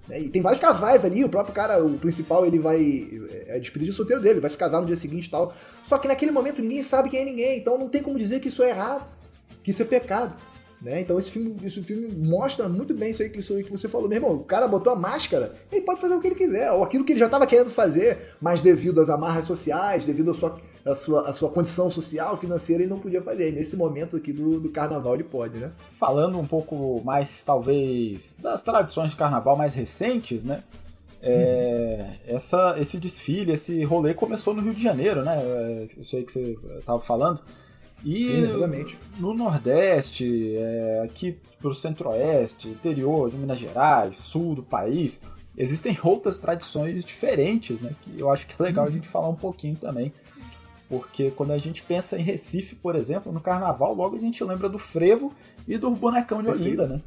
Né? E tem vários casais ali, o próprio cara, o principal, ele vai... É despedir o solteiro dele, vai se casar no dia seguinte e tal. Só que naquele momento ninguém sabe quem é ninguém, então não tem como dizer que isso é errado, que isso é pecado. Né? Então esse filme mostra muito bem isso aí que você falou. Meu irmão, o cara botou a máscara, ele pode fazer o que ele quiser, ou aquilo que ele já estava querendo fazer, mas devido às amarras sociais, devido à sua condição social, financeira, ele não podia fazer. E nesse momento aqui do carnaval ele pode, né? Falando um pouco mais, talvez, das tradições de carnaval mais recentes, né? Esse desfile, esse rolê começou no Rio de Janeiro, né? Isso aí que você estava falando. E sim, exatamente. No Nordeste, aqui pro Centro-Oeste, interior de Minas Gerais, sul do país, existem outras tradições diferentes, né? Que eu acho que é legal a gente falar um pouquinho também. Porque quando a gente pensa em Recife, por exemplo, no carnaval, logo a gente lembra do frevo e do bonecão de Olinda, né?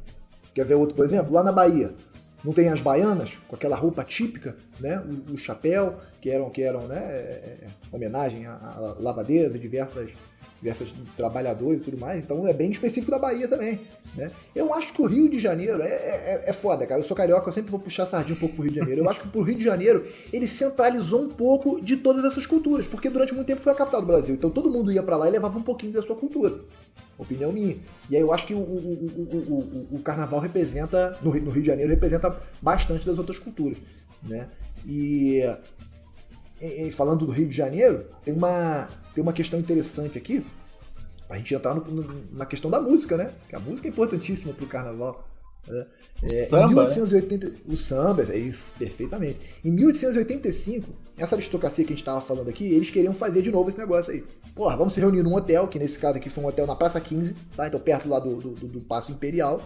Quer ver outro, por exemplo? Lá na Bahia. Não tem as baianas, com aquela roupa típica, né? O chapéu, que eram né? Homenagem a lavadeiras, diversos trabalhadores e tudo mais. Então é bem específico da Bahia também, né? Eu acho que o Rio de Janeiro é foda, cara. Eu sou carioca, eu sempre vou puxar a sardinha um pouco pro Rio de Janeiro. Eu acho que pro Rio de Janeiro, ele centralizou um pouco de todas essas culturas, porque durante muito tempo foi a capital do Brasil. Então todo mundo ia pra lá e levava um pouquinho da sua cultura. Opinião minha. E aí eu acho que o carnaval representa, no Rio de Janeiro, representa bastante das outras culturas, né? E falando do Rio de Janeiro, tem uma questão interessante aqui, pra gente entrar na questão da música, né? Que a música é importantíssima pro carnaval. Né? O samba, 1880, né? O samba, é isso, perfeitamente. Em 1885, essa aristocracia que a gente tava falando aqui, eles queriam fazer de novo esse negócio aí. Porra, vamos se reunir num hotel, que nesse caso aqui foi um hotel na Praça 15, tá? Então perto lá do Paço Imperial.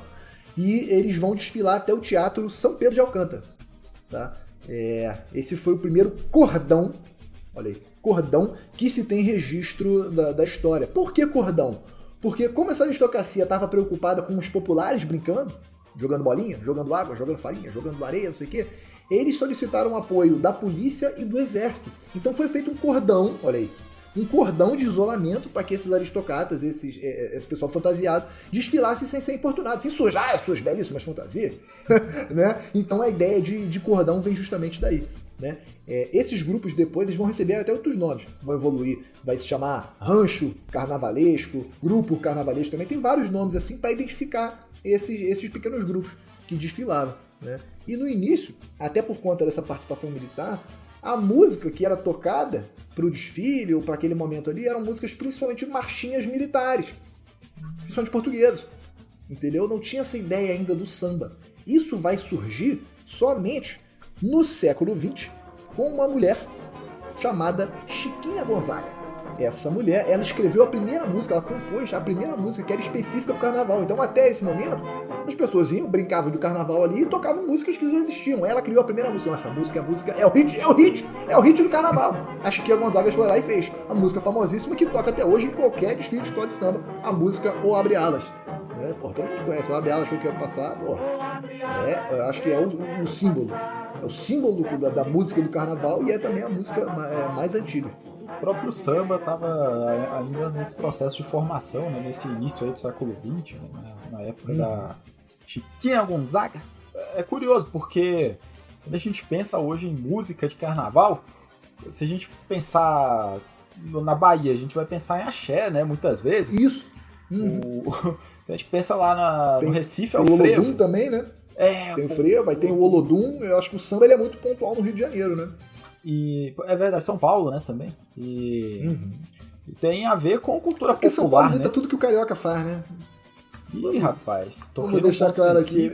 E eles vão desfilar até o Teatro São Pedro de Alcântara, tá? Esse foi o primeiro cordão, olha aí, cordão que se tem registro da história. Por que cordão? Porque como essa aristocracia estava preocupada com os populares brincando, jogando bolinha, jogando água, jogando farinha, jogando areia, não sei o quê, eles solicitaram o apoio da polícia e do exército. Então foi feito um cordão, olha aí, um cordão de isolamento para que esses aristocratas, esse pessoal fantasiado, desfilasse sem ser importunado, sem sujar as suas belíssimas fantasias. Né? Então a ideia de cordão vem justamente daí. Né? Esses grupos depois eles vão receber até outros nomes, vão evoluir, vai se chamar rancho carnavalesco, grupo carnavalesco, também tem vários nomes assim para identificar esses pequenos grupos que desfilavam. Né? E no início, até por conta dessa participação militar, a música que era tocada para o desfile ou para aquele momento ali eram músicas principalmente marchinhas militares, principalmente portuguesas, entendeu? Não tinha essa ideia ainda do samba. Isso vai surgir somente no século XX com uma mulher chamada Chiquinha Gonzaga. Essa mulher, ela escreveu a primeira música, ela compôs a primeira música que era específica para o carnaval. Então até esse momento, as pessoas iam, brincavam de carnaval ali e tocavam músicas que já existiam. Ela criou a primeira música. Essa música é o hit do carnaval. A Chiquinha Gonzaga foi lá e fez a música famosíssima que toca até hoje em qualquer desfile de escola de samba, a música O Abre Alas. Né? Pô, todo mundo conhece O Abre Alas que eu quero passar. Pô, eu acho que é o símbolo. É o símbolo da música do carnaval e é também a música mais antiga. O próprio samba estava ainda nesse processo de formação, né, nesse início aí do século XX, né, na época da Chiquinha Gonzaga. É curioso, porque quando a gente pensa hoje em música de carnaval, se a gente pensar na Bahia, a gente vai pensar em axé, né, muitas vezes. Isso. A gente pensa lá no Recife, é o frevo. frevo. O Olodum também, né? Tem o frevo, aí tem o Olodum. Eu acho que o samba ele é muito pontual no Rio de Janeiro, né? E é verdade, São Paulo, né, também. E tem a ver com cultura porque popular, São Paulo né? Imita tudo que o carioca faz, né? Ih, rapaz, Vamos deixar claro aqui.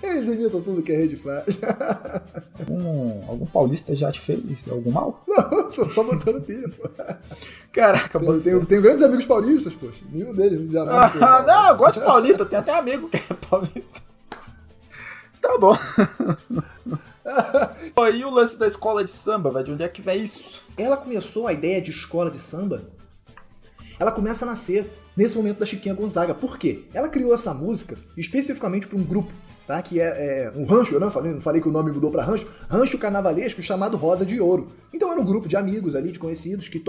Eles imitam tudo que a rede faz. Algum paulista já te fez algum mal? Não, tô só botando pilha, pô. Caraca, tenho grandes amigos paulistas, poxa. Nenhum deles já não, eu gosto de paulista, tem até amigo que é paulista. Tá bom. E o lance da escola de samba, velho? De onde é que vem isso? Ela começou a ideia de escola de samba. Ela começa a nascer nesse momento da Chiquinha Gonzaga. Por quê? Ela criou essa música especificamente para um grupo, tá? Que é um rancho, eu não falei que o nome mudou para rancho carnavalesco chamado Rosa de Ouro. Então era um grupo de amigos ali, de conhecidos, que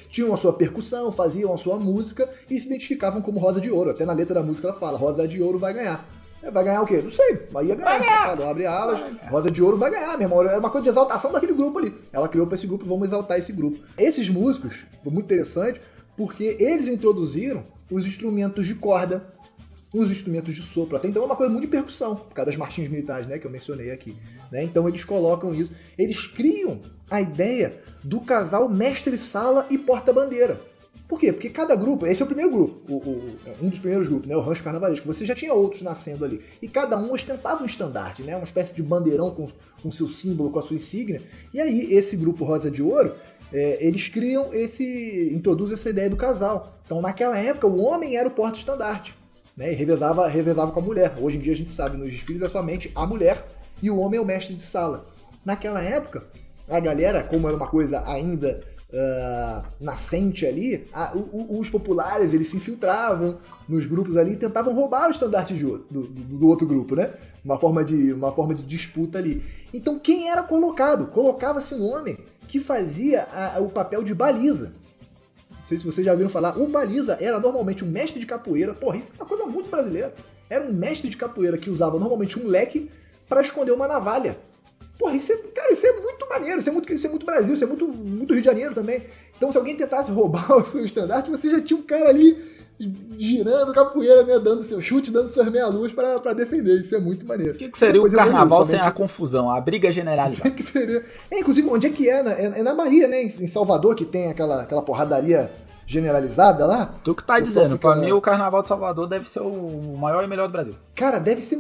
tinham a sua percussão, faziam a sua música e se identificavam como Rosa de Ouro. Até na letra da música ela fala, Rosa de Ouro vai ganhar. Vai ganhar o quê? Não sei, mas ia ganhar. Abre alas, Rosa de Ouro vai ganhar, meu irmão. Era uma coisa de exaltação daquele grupo ali. Ela criou para esse grupo, vamos exaltar esse grupo. Esses músicos, foi muito interessante, porque eles introduziram os instrumentos de corda, os instrumentos de sopro. Até então é uma coisa muito de percussão, por causa das marchinhas militares, né, que eu mencionei aqui. Né? Então eles colocam isso. Eles criam a ideia do casal mestre-sala e porta-bandeira. Por quê? Porque cada grupo, esse é o primeiro grupo, um dos primeiros grupos, né, o rancho carnavalesco, você já tinha outros nascendo ali, e cada um ostentava um estandarte, né, uma espécie de bandeirão com seu símbolo, com a sua insígnia, e aí esse grupo Rosa de Ouro, eles introduzem essa ideia do casal. Então naquela época o homem era o porta-estandarte, né, e revezava com a mulher. Hoje em dia a gente sabe, nos desfiles é somente a mulher e o homem é o mestre de sala. Naquela época, a galera, como era uma coisa ainda nascente ali, os populares eles se infiltravam nos grupos ali e tentavam roubar o estandarte do outro grupo, né? Uma forma de disputa ali. Então quem era colocado? Colocava-se um homem que fazia o papel de baliza. Não sei se vocês já ouviram falar, o baliza era normalmente um mestre de capoeira. Porra, isso é uma coisa muito brasileira. Era um mestre de capoeira que usava normalmente um leque para esconder uma navalha. Porra, isso é muito maneiro, isso é muito Brasil, isso é muito Rio de Janeiro também. Então, se alguém tentasse roubar o seu estandarte, você já tinha um cara ali girando capoeira, né, dando seu chute, dando suas meia-luas pra defender. Isso é muito maneiro. O que seria o carnaval sem a confusão, a briga generalizada? Que seria... inclusive, onde é que é? É na Bahia, né? Em Salvador, que tem aquela porradaria generalizada lá. Tu que tá dizendo, pra mim o Carnaval de Salvador deve ser o maior e melhor do Brasil. Cara, deve ser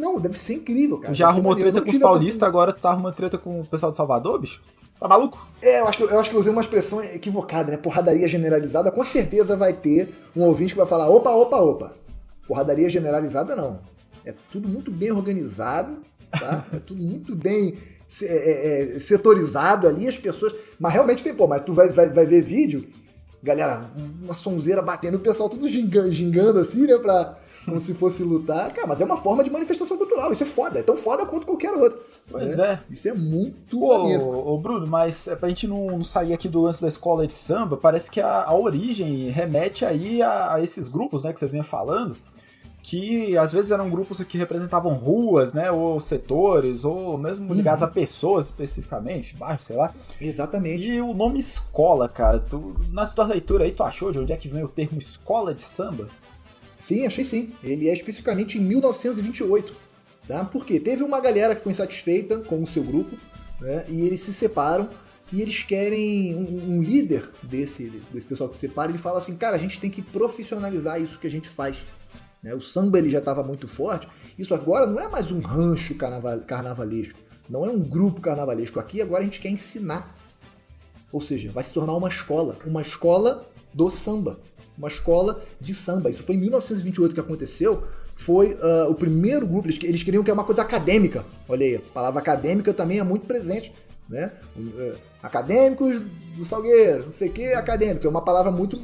incrível, cara. Tu já arrumou treta com os paulistas, agora tu tá arrumando treta com o pessoal de Salvador, bicho? Tá maluco? Eu acho que eu usei uma expressão equivocada, né? Porradaria generalizada, com certeza vai ter um ouvinte que vai falar, opa. Porradaria generalizada não. É tudo muito bem organizado, tá? É tudo muito bem setorizado ali, as pessoas... Mas realmente tem, mas tu vai ver vídeo... Galera, uma sonzeira batendo, o pessoal tudo gingando assim, né, como se fosse lutar. Cara, mas é uma forma de manifestação cultural, isso é foda, é tão foda quanto qualquer outra. Pois é. Isso é muito maneiro. Ô Bruno, mas pra gente não sair aqui do lance da escola de samba, parece que a origem remete aí a esses grupos, né, que você vinha falando, que às vezes eram grupos que representavam ruas, né, ou setores, ou mesmo ligados a pessoas especificamente, bairros, sei lá. Exatamente. E o nome escola, cara, na sua leitura aí, tu achou de onde é que vem o termo escola de samba? Sim, achei sim. Ele é especificamente em 1928, tá? Porque teve uma galera que ficou insatisfeita com o seu grupo, né, e eles se separam, e eles querem um líder desse pessoal que se separa, ele fala assim, cara, a gente tem que profissionalizar isso que a gente faz. O samba ele já estava muito forte. Isso agora não é mais um rancho carnavalesco. Não é um grupo carnavalesco. Aqui agora a gente quer ensinar. Ou seja, vai se tornar uma escola. Uma escola do samba. Uma escola de samba. Isso foi em 1928 que aconteceu. Foi o primeiro grupo. Eles queriam que é uma coisa acadêmica. Olha aí, a palavra acadêmica também é muito presente. Né? Acadêmicos do Salgueiro, não sei o que, acadêmico. É uma palavra muito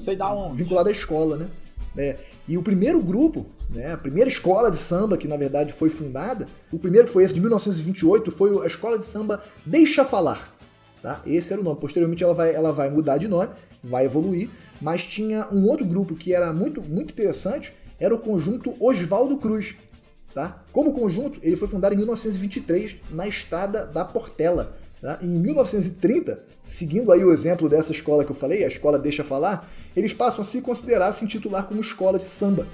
vinculada à escola, né? E o primeiro grupo, né, a primeira escola de samba que na verdade foi fundada, o primeiro que foi esse de 1928, foi a escola de samba Deixa Falar. Tá? Esse era o nome. Posteriormente ela vai mudar de nome, vai evoluir, mas tinha um outro grupo que era muito, muito interessante, era o conjunto Oswaldo Cruz. Tá? Como conjunto, ele foi fundado em 1923 na Estrada da Portela. Tá? Em 1930, seguindo aí o exemplo dessa escola que eu falei, a escola Deixa Falar, eles passam a se considerar, se intitular como escola de samba.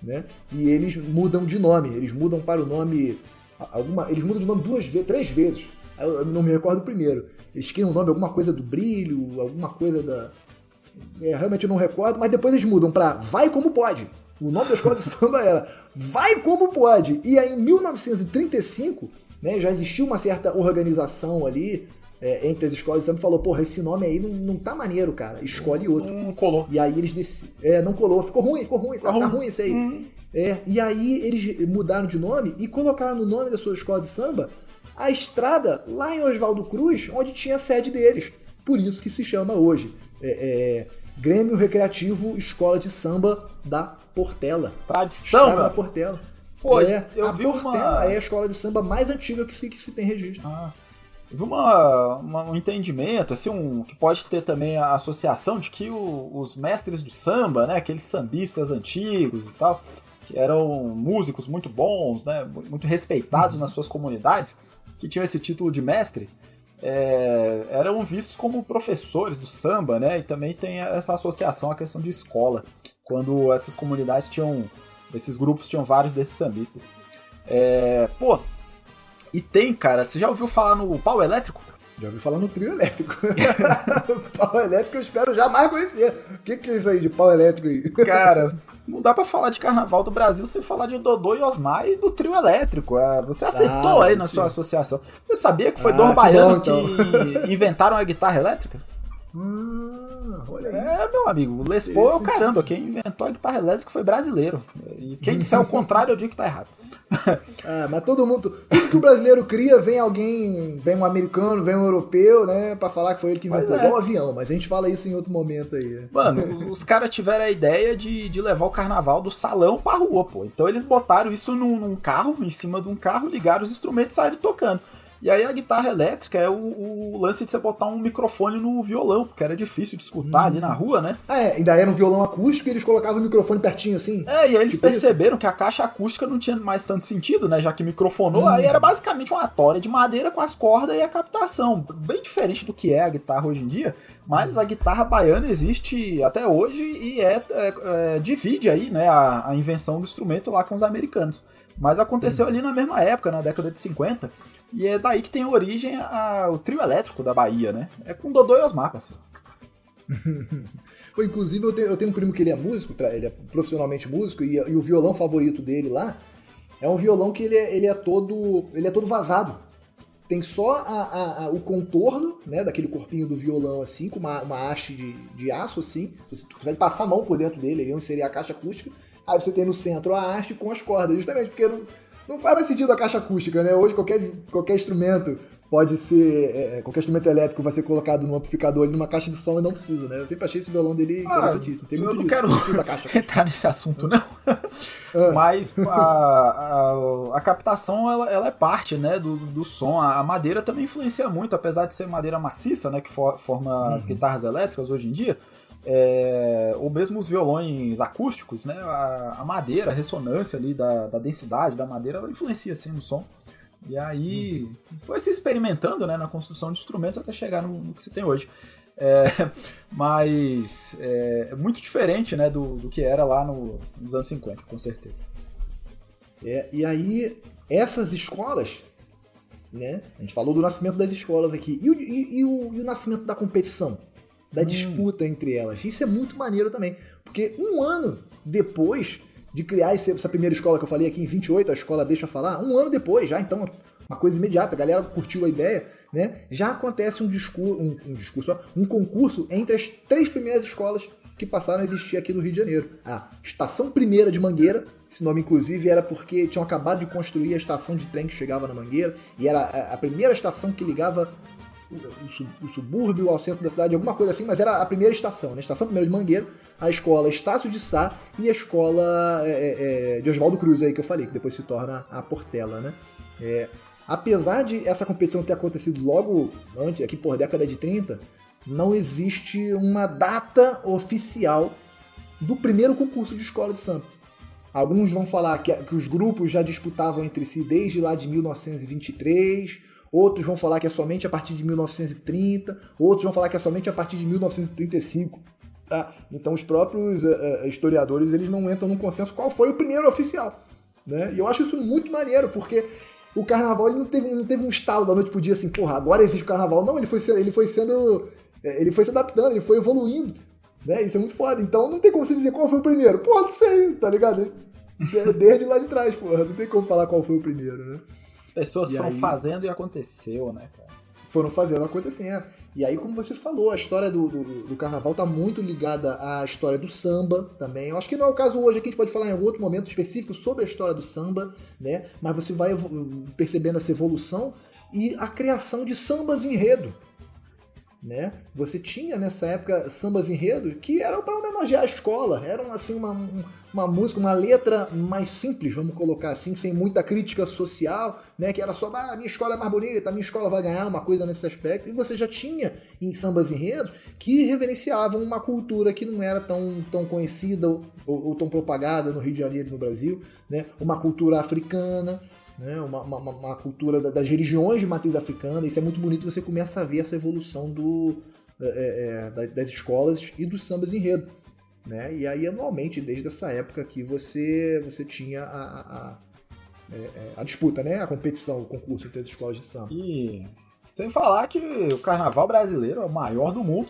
Né? E eles mudam de nome, eles mudam para o nome... eles mudam de nome 3 vezes. Eu não me recordo o primeiro. Eles criam um nome, alguma coisa do brilho, alguma coisa da... realmente eu não recordo, mas depois eles mudam para Vai Como Pode. O nome da escola de samba era Vai Como Pode. E aí em 1935... né, já existiu uma certa organização ali entre as escolas de samba e falou, porra, esse nome aí não tá maneiro, cara, escolhe outro. Não colou. E aí eles não colou, ficou ruim, tá ruim isso aí. E aí eles mudaram de nome e colocaram no nome da sua escola de samba a estrada lá em Oswaldo Cruz, onde tinha a sede deles. Por isso que se chama hoje Grêmio Recreativo Escola de Samba da Portela. Tradição, Estrada da Portela. Pô, eu vi Portela é a escola de samba mais antiga que se tem registro. Eu vi um entendimento, assim, que pode ter também a associação de que os mestres do samba, né, aqueles sambistas antigos e tal, que eram músicos muito bons, né, muito respeitados nas suas comunidades, que tinham esse título de mestre, eram vistos como professores do samba, né, e também tem essa associação à questão de escola, quando essas comunidades esses grupos tinham vários desses sambistas. E tem, cara, você já ouviu falar no pau elétrico? Já ouvi falar no trio elétrico. Pau elétrico eu espero jamais conhecer. O que é isso aí de pau elétrico aí? Cara, não dá pra falar de carnaval do Brasil sem falar de Dodô e Osmar e do trio elétrico. Você acertou aí na sua associação. Você sabia que foi Dom Baiano que inventaram a guitarra elétrica? Olha aí. Meu amigo, o Les Paul é o caramba. Quem inventou a guitarra elétrica foi brasileiro. E quem disser o contrário, eu digo que tá errado. Mas todo mundo, tudo que o brasileiro cria, vem alguém, vem um americano, vem um europeu, né, pra falar que foi ele que inventou. Igual o avião, mas a gente fala isso em outro momento aí. Mano, os caras tiveram a ideia de levar o carnaval do salão pra rua, pô. Então eles botaram isso num carro, em cima de um carro, ligaram os instrumentos e saíram tocando. E aí a guitarra elétrica é o lance de você botar um microfone no violão, porque era difícil de escutar ali na rua, né? Ainda era um violão acústico e eles colocavam o microfone pertinho assim. E aí eles perceberam que a caixa acústica não tinha mais tanto sentido, né? Já que microfonou, aí era basicamente uma tória de madeira com as cordas e a captação. Bem diferente do que é a guitarra hoje em dia, mas a guitarra baiana existe até hoje e divide aí, né, a invenção do instrumento lá com os americanos. Mas aconteceu ali na mesma época, na década de 50, e é daí que tem origem o trio elétrico da Bahia, né? É com Dodô e Osmar, parceiro. Inclusive, eu tenho um primo que ele é músico, ele é profissionalmente músico, e o violão favorito dele lá é um violão que ele é todo vazado. Tem só o contorno, né, daquele corpinho do violão, assim, com uma haste de aço, assim. Você consegue passar a mão por dentro dele, aí onde seria a caixa acústica. Aí você tem no centro a haste com as cordas, justamente porque não faz mais sentido a caixa acústica, né? Hoje qualquer instrumento pode ser... qualquer instrumento elétrico vai ser colocado num amplificador ali, numa caixa de som e não precisa, né? Eu sempre achei esse violão dele interessantíssimo. Tem muito eu não quero entrar nesse assunto, não. Mas a captação, ela é parte, né, do som. A madeira também influencia muito, apesar de ser madeira maciça, né, que forma as guitarras elétricas hoje em dia. Ou mesmo os violões acústicos, né? A madeira, a ressonância ali da densidade da madeira, ela influencia assim no som. E aí foi se experimentando, né, na construção de instrumentos até chegar no que se tem hoje. Mas é muito diferente, né, do que era lá nos anos 50, com certeza. E aí, essas escolas, né? A gente falou do nascimento das escolas aqui. E o nascimento da competição? Da disputa entre elas. Isso é muito maneiro também. Porque um ano depois de criar essa primeira escola que eu falei aqui em 28, a escola deixa falar, um ano depois já, então, uma coisa imediata, a galera curtiu a ideia, né? Já acontece um concurso entre as 3 primeiras escolas que passaram a existir aqui no Rio de Janeiro. A Estação Primeira de Mangueira, esse nome inclusive era porque tinham acabado de construir a estação de trem que chegava na Mangueira, e era a primeira estação que ligava o subúrbio ao centro da cidade, alguma coisa assim, mas era a primeira estação, né? Estação Primeira de Mangueira, a escola Estácio de Sá e a escola de Oswaldo Cruz, aí que eu falei, que depois se torna a Portela, né? Apesar de essa competição ter acontecido logo antes, aqui por década de 30, não existe uma data oficial do primeiro concurso de escola de samba. Alguns vão falar que os grupos já disputavam entre si desde lá de 1923, outros vão falar que é somente a partir de 1930, outros vão falar que é somente a partir de 1935. Tá? Então os próprios historiadores eles não entram num consenso qual foi o primeiro oficial. Né? E eu acho isso muito maneiro, porque o carnaval ele não teve um estalo da noite pro dia assim, porra, agora existe o carnaval. Não, ele foi se adaptando, ele foi evoluindo. Né? Isso é muito foda. Então não tem como você dizer qual foi o primeiro. Pô, não sei, tá ligado? Desde lá de trás, porra. Não tem como falar qual foi o primeiro, né? Pessoas foram fazendo e aconteceu, né, cara? Foram fazendo acontecendo. E aí, como você falou, a história do carnaval tá muito ligada à história do samba também. Eu acho que não é o caso hoje, aqui a gente pode falar em algum outro momento específico sobre a história do samba, né? Mas você vai percebendo essa evolução e a criação de sambas enredo. Né? Você tinha nessa época sambas enredo que eram para homenagear a escola, eram assim uma música, uma letra mais simples, vamos colocar assim, sem muita crítica social, né? Que era só, a minha escola é mais bonita, a minha escola vai ganhar, uma coisa nesse aspecto. E você já tinha em sambas enredos que reverenciavam uma cultura que não era tão conhecida ou tão propagada no Rio de Janeiro e no Brasil, né? Uma cultura africana, né, uma cultura das religiões de matriz africana. Isso é muito bonito, você começa a ver essa evolução das escolas e dos sambas enredo, né? E aí anualmente, desde essa época que você tinha a disputa, né? A competição, o concurso entre as escolas de samba. E sem falar que o carnaval brasileiro é o maior do mundo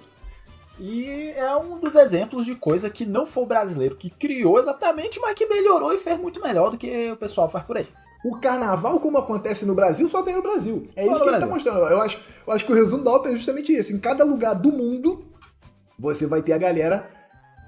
e é um dos exemplos de coisa que não foi o brasileiro que criou exatamente, mas que melhorou e fez muito melhor do que o pessoal faz por aí. O carnaval, como acontece no Brasil, só tem no Brasil. É isso que ele tá mostrando. Eu acho que o resumo da ópera é justamente isso. Em cada lugar do mundo, você vai ter a galera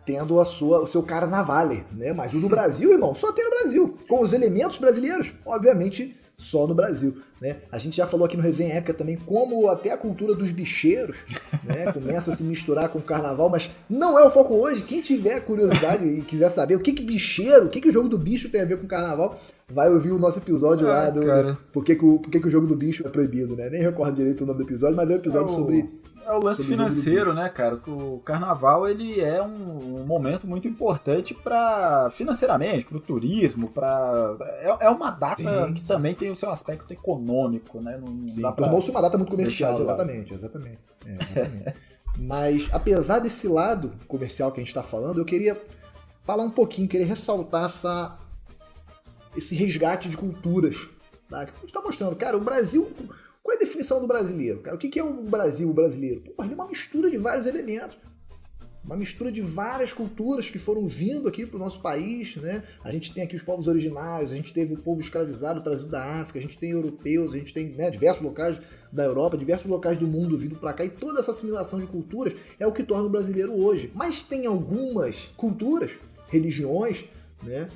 tendo o seu carnavale, né? Mas o do Brasil, irmão, só tem no Brasil. Com os elementos brasileiros, obviamente, só no Brasil, né? A gente já falou aqui no Resenha Épica também como até a cultura dos bicheiros, né, começa a se misturar com o carnaval, mas não é o foco hoje. Quem tiver curiosidade e quiser saber o que bicheiro, o que o jogo do bicho tem a ver com o carnaval, vai ouvir o nosso episódio lá do por que o jogo do bicho é proibido, né? Nem recordo direito o nome do episódio, mas é um episódio sobre... É o lance financeiro, né, cara? O carnaval, ele é um momento muito importante financeiramente, para o turismo, é uma data que também tem o seu aspecto econômico, né? Tornou-se uma data muito comercial, exatamente. Mas, apesar desse lado comercial que a gente está falando, eu queria falar um pouquinho, queria ressaltar esse resgate de culturas, tá? Que a gente está mostrando. Cara, o Brasil... Qual é a definição do brasileiro, cara? O que é o Brasil, o brasileiro? Pô, ele é uma mistura de vários elementos. Uma mistura de várias culturas que foram vindo aqui para o nosso país, né? A gente tem aqui os povos originários, a gente teve o povo escravizado trazido da África, a gente tem europeus, a gente tem, né, diversos locais da Europa, diversos locais do mundo vindo para cá, e toda essa assimilação de culturas é o que torna o brasileiro hoje. Mas tem algumas culturas, religiões, né,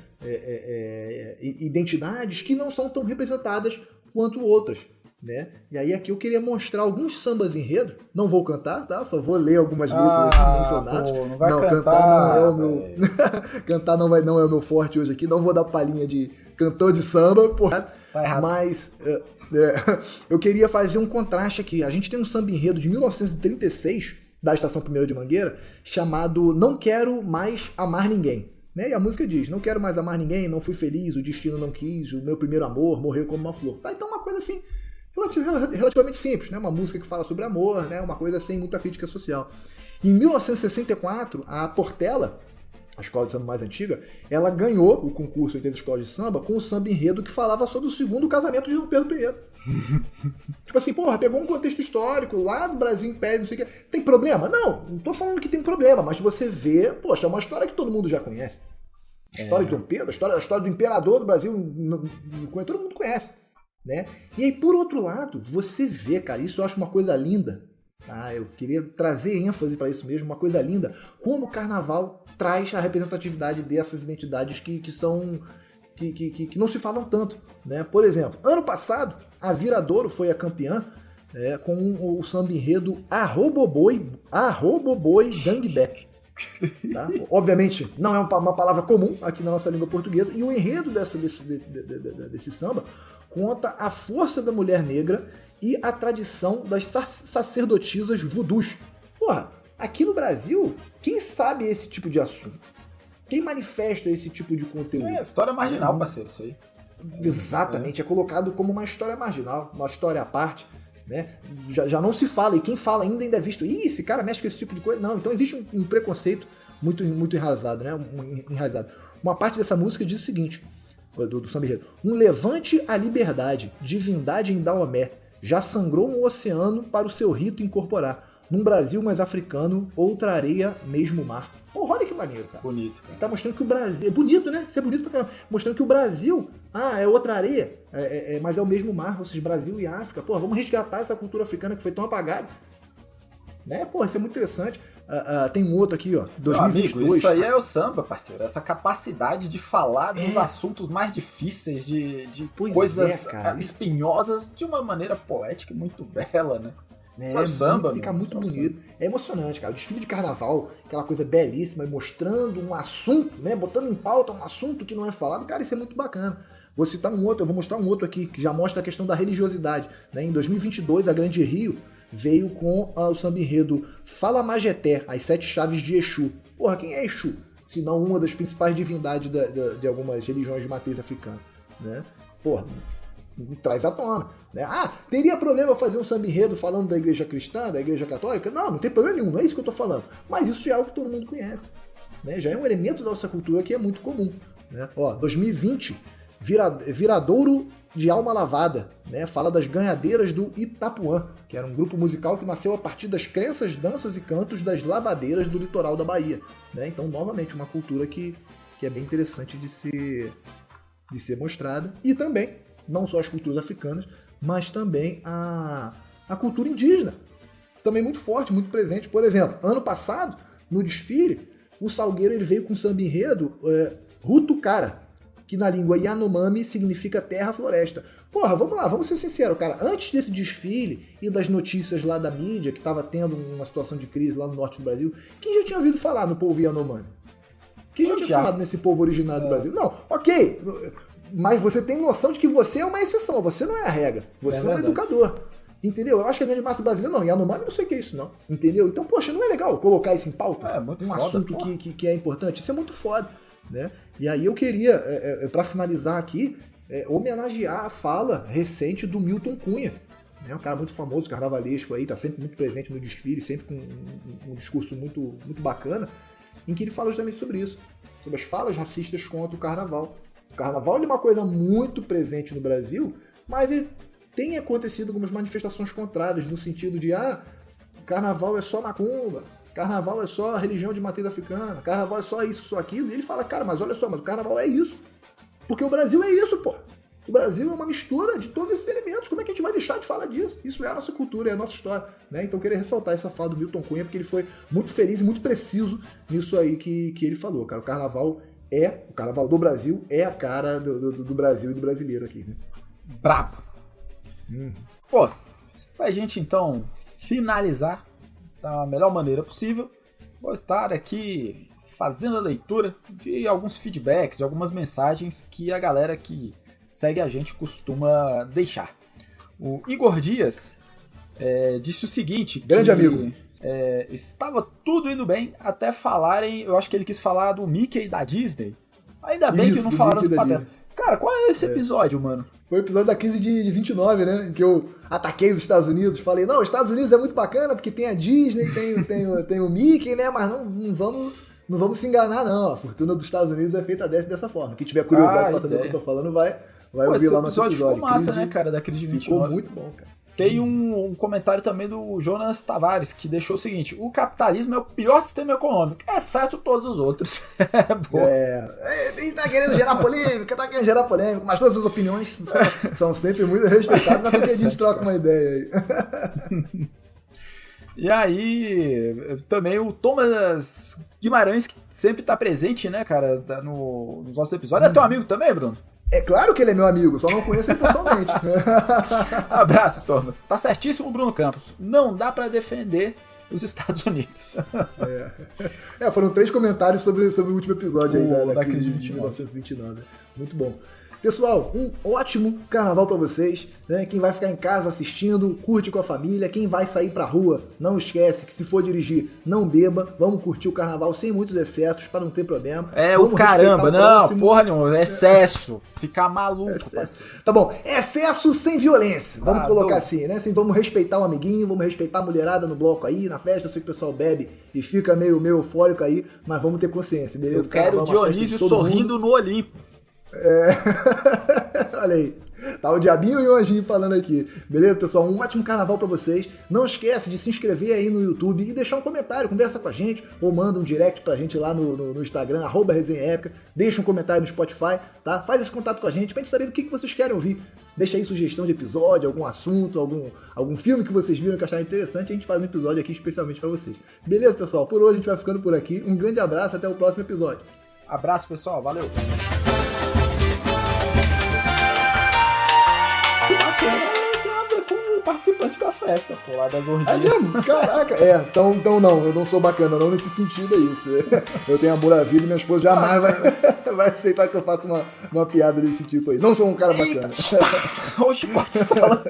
identidades que não são tão representadas quanto outras, né? E aí aqui eu queria mostrar alguns sambas enredo. Não vou cantar, tá? Só vou ler algumas letras mencionadas. Não vai cantar não é o meu... Cantar não é o meu forte hoje aqui. Não vou dar palhinha de cantor de samba, porra. Tá errado. Mas eu queria fazer um contraste aqui. A gente tem um samba enredo de 1936 da Estação Primeira de Mangueira chamado Não Quero Mais Amar Ninguém, né? E a música diz: não quero mais amar ninguém, não fui feliz, o destino não quis, o meu primeiro amor morreu como uma flor. Tá? Então uma coisa assim relativamente simples, né? Uma música que fala sobre amor, né? Uma coisa sem muita crítica social. Em 1964, a Portela, a escola de samba mais antiga, ela ganhou o concurso entre as escolas de samba com o samba enredo que falava sobre o segundo casamento de Dom Pedro I. Tipo assim, porra, pegou um contexto histórico lá do Brasil Império, não sei o que. Tem problema? Não tô falando que tem problema, mas você vê, poxa, é uma história que todo mundo já conhece. A história de Dom Pedro, a história do imperador do Brasil, todo mundo conhece. Né? E aí, por outro lado, você vê, cara, isso eu acho uma coisa linda, tá? Eu queria trazer ênfase para isso mesmo, uma coisa linda, como o carnaval traz a representatividade dessas identidades que não se falam tanto, né? Por exemplo, ano passado, a Viradouro foi a campeã com o samba enredo Arroboboi Gangbé. Tá? Obviamente não é uma palavra comum aqui na nossa língua portuguesa, e o enredo desse samba conta a força da mulher negra e a tradição das sacerdotisas vudus. Porra, aqui no Brasil, quem sabe esse tipo de assunto? Quem manifesta esse tipo de conteúdo? História marginal, parceiro, isso aí. Exatamente, é colocado como uma história marginal, uma história à parte, né? Já não se fala, e quem fala ainda é visto. Ih, esse cara mexe com esse tipo de coisa. Não, então existe um preconceito muito enraizado, né? Enraizado. Uma parte dessa música diz o seguinte, do samba enredo: um levante à liberdade, divindade em Daomé, já sangrou um oceano para o seu rito incorporar. Num Brasil mais africano, outra areia, mesmo mar. Porra, olha que maneiro, cara. Bonito, cara. Tá mostrando que o Brasil... É bonito, né? Isso é bonito pra caramba. Mostrando que o Brasil... é outra areia, mas é o mesmo mar, ou seja, Brasil e África. Porra, vamos resgatar essa cultura africana que foi tão apagada. Né? Porra, isso é muito interessante. Tem um outro aqui, ó, 2022. Amigo, isso aí é o samba, parceiro. Essa capacidade de falar dos assuntos mais difíceis, de coisas espinhosas, de uma maneira poética e muito bela, né? O samba fica muito bonito. É emocionante, cara. O desfile de carnaval, aquela coisa belíssima, mostrando um assunto, né? Botando em pauta um assunto que não é falado. Cara, isso é muito bacana. Vou citar um outro, eu vou mostrar um outro aqui, que já mostra a questão da religiosidade. Né? Em 2022, a Grande Rio veio com o samba enredo Fala Majeté, as 7 chaves de Exu. Porra, quem é Exu? Se não uma das principais divindades de algumas religiões de matriz africana. Né? Porra, traz à tona. Né? Teria problema fazer um samba enredo falando da igreja cristã, da igreja católica? Não tem problema nenhum, não é isso que eu tô falando. Mas isso já é algo que todo mundo conhece. Né? Já é um elemento da nossa cultura que é muito comum. Né? 2020, Viradouro de Alma Lavada, né? Fala das ganhadeiras do Itapuã, que era um grupo musical que nasceu a partir das crenças, danças e cantos das lavadeiras do litoral da Bahia. Né? Então, novamente, uma cultura que é bem interessante de ser mostrada. E também, não só as culturas africanas, mas também a cultura indígena. Também muito forte, muito presente. Por exemplo, ano passado, no desfile, o Salgueiro ele veio com samba enredo Rutucara, que na língua Yanomami significa terra-floresta. Porra, vamos lá, vamos ser sinceros, cara. Antes desse desfile e das notícias lá da mídia, que tava tendo uma situação de crise lá no norte do Brasil, quem já tinha ouvido falar no povo Yanomami? Quem já tinha falado nesse povo originário do Brasil? Não, ok, mas você tem noção de que você é uma exceção, você não é a regra. Você é um educador. Entendeu? Eu acho que a grande massa do brasileiro não. Yanomami não sei o que é isso, não. Entendeu? Então, poxa, não é legal colocar isso em pauta? Muito um foda, assunto que é importante. Isso é muito foda, né? E aí eu queria, pra finalizar aqui, homenagear a fala recente do Milton Cunha. Um cara muito famoso, carnavalesco aí, tá sempre muito presente no desfile, sempre com um discurso muito, muito bacana, em que ele fala justamente sobre isso. Sobre as falas racistas contra o carnaval. O carnaval é uma coisa muito presente no Brasil, mas tem acontecido algumas manifestações contrárias, no sentido de, carnaval é só macumba, carnaval é só religião de matriz africana, carnaval é só isso, só aquilo. E ele fala, cara, mas olha só, mas o carnaval é isso. Porque o Brasil é isso, pô. O Brasil é uma mistura de todos esses elementos. Como é que a gente vai deixar de falar disso? Isso é a nossa cultura, é a nossa história, né? Então eu queria ressaltar essa fala do Milton Cunha, porque ele foi muito feliz e muito preciso nisso aí que ele falou, cara. O carnaval do Brasil é a cara do Brasil e do brasileiro aqui, né? Brabo. Pô, pra gente então finalizar da melhor maneira possível, vou estar aqui fazendo a leitura de alguns feedbacks, de algumas mensagens que a galera que segue a gente costuma deixar. O Igor Dias disse o seguinte: grande amigo. Estava tudo indo bem até falarem, eu acho que ele quis falar do Mickey e da Disney. Ainda bem que não falaram do Pateta. Cara, qual é esse episódio, mano? Foi o episódio da crise de 29, né? Em que eu ataquei os Estados Unidos. Falei, não, os Estados Unidos é muito bacana porque tem a Disney, tem o Mickey, né? Mas não vamos se enganar, não. A fortuna dos Estados Unidos é feita dessa forma. Quem tiver curiosidade pra saber o que eu tô falando, vai ouvir lá no nosso episódio. Ficou massa, né, cara, da crise de 29. Ficou muito bom, cara. Tem um comentário também do Jonas Tavares, que deixou o seguinte: o capitalismo é o pior sistema econômico, exceto todos os outros. Ele tá querendo gerar polêmica, mas todas as opiniões são sempre muito respeitadas, mas porque a gente troca uma ideia aí. E aí, também o Thomas Guimarães, que sempre tá presente, né, cara, nos nossos episódios. É teu amigo também, Bruno? É claro que ele é meu amigo, só não conheço ele pessoalmente. Abraço, Thomas. Tá certíssimo, Bruno Campos. Não dá pra defender os Estados Unidos. Foram 3 comentários sobre o último episódio aí da crise de 1929. Muito bom. Pessoal, um ótimo carnaval pra vocês, né? Quem vai ficar em casa assistindo, curte com a família. Quem vai sair pra rua, não esquece que se for dirigir, não beba. Vamos curtir o carnaval sem muitos excessos, para não ter problema. Vamos caramba, não, porra nenhuma, excesso. Ficar maluco, parceiro. Tá bom, excesso sem violência. Vamos colocar assim, né? Assim, vamos respeitar o amiguinho, vamos respeitar a mulherada no bloco aí, na festa. Eu sei que o pessoal bebe e fica meio eufórico aí, mas vamos ter consciência, beleza? Eu quero o Dionísio sorrindo no Olimpo. Olha aí, tá o diabinho e o anjinho falando aqui. Beleza, pessoal? Um ótimo carnaval pra vocês. Não esquece de se inscrever aí no YouTube e deixar um comentário, conversa com a gente, ou manda um direct pra gente lá no Instagram, @resenhaépica. Deixa um comentário no Spotify, tá? Faz esse contato com a gente pra gente saber do que vocês querem ouvir. Deixa aí sugestão de episódio, algum assunto, algum filme que vocês viram que acharam interessante. A gente faz um episódio aqui especialmente pra vocês. Beleza, pessoal? Por hoje a gente vai ficando por aqui. Um grande abraço, até o próximo episódio. Abraço, pessoal. Valeu! Tem a ver com o participante da festa, pô, lá das orgias. É mesmo? Caraca, então não, eu não sou bacana não nesse sentido aí. Eu tenho amor à vida e minha esposa jamais vai aceitar que eu faça uma piada desse tipo aí. Não sou um cara bacana. Oxe, pode estar.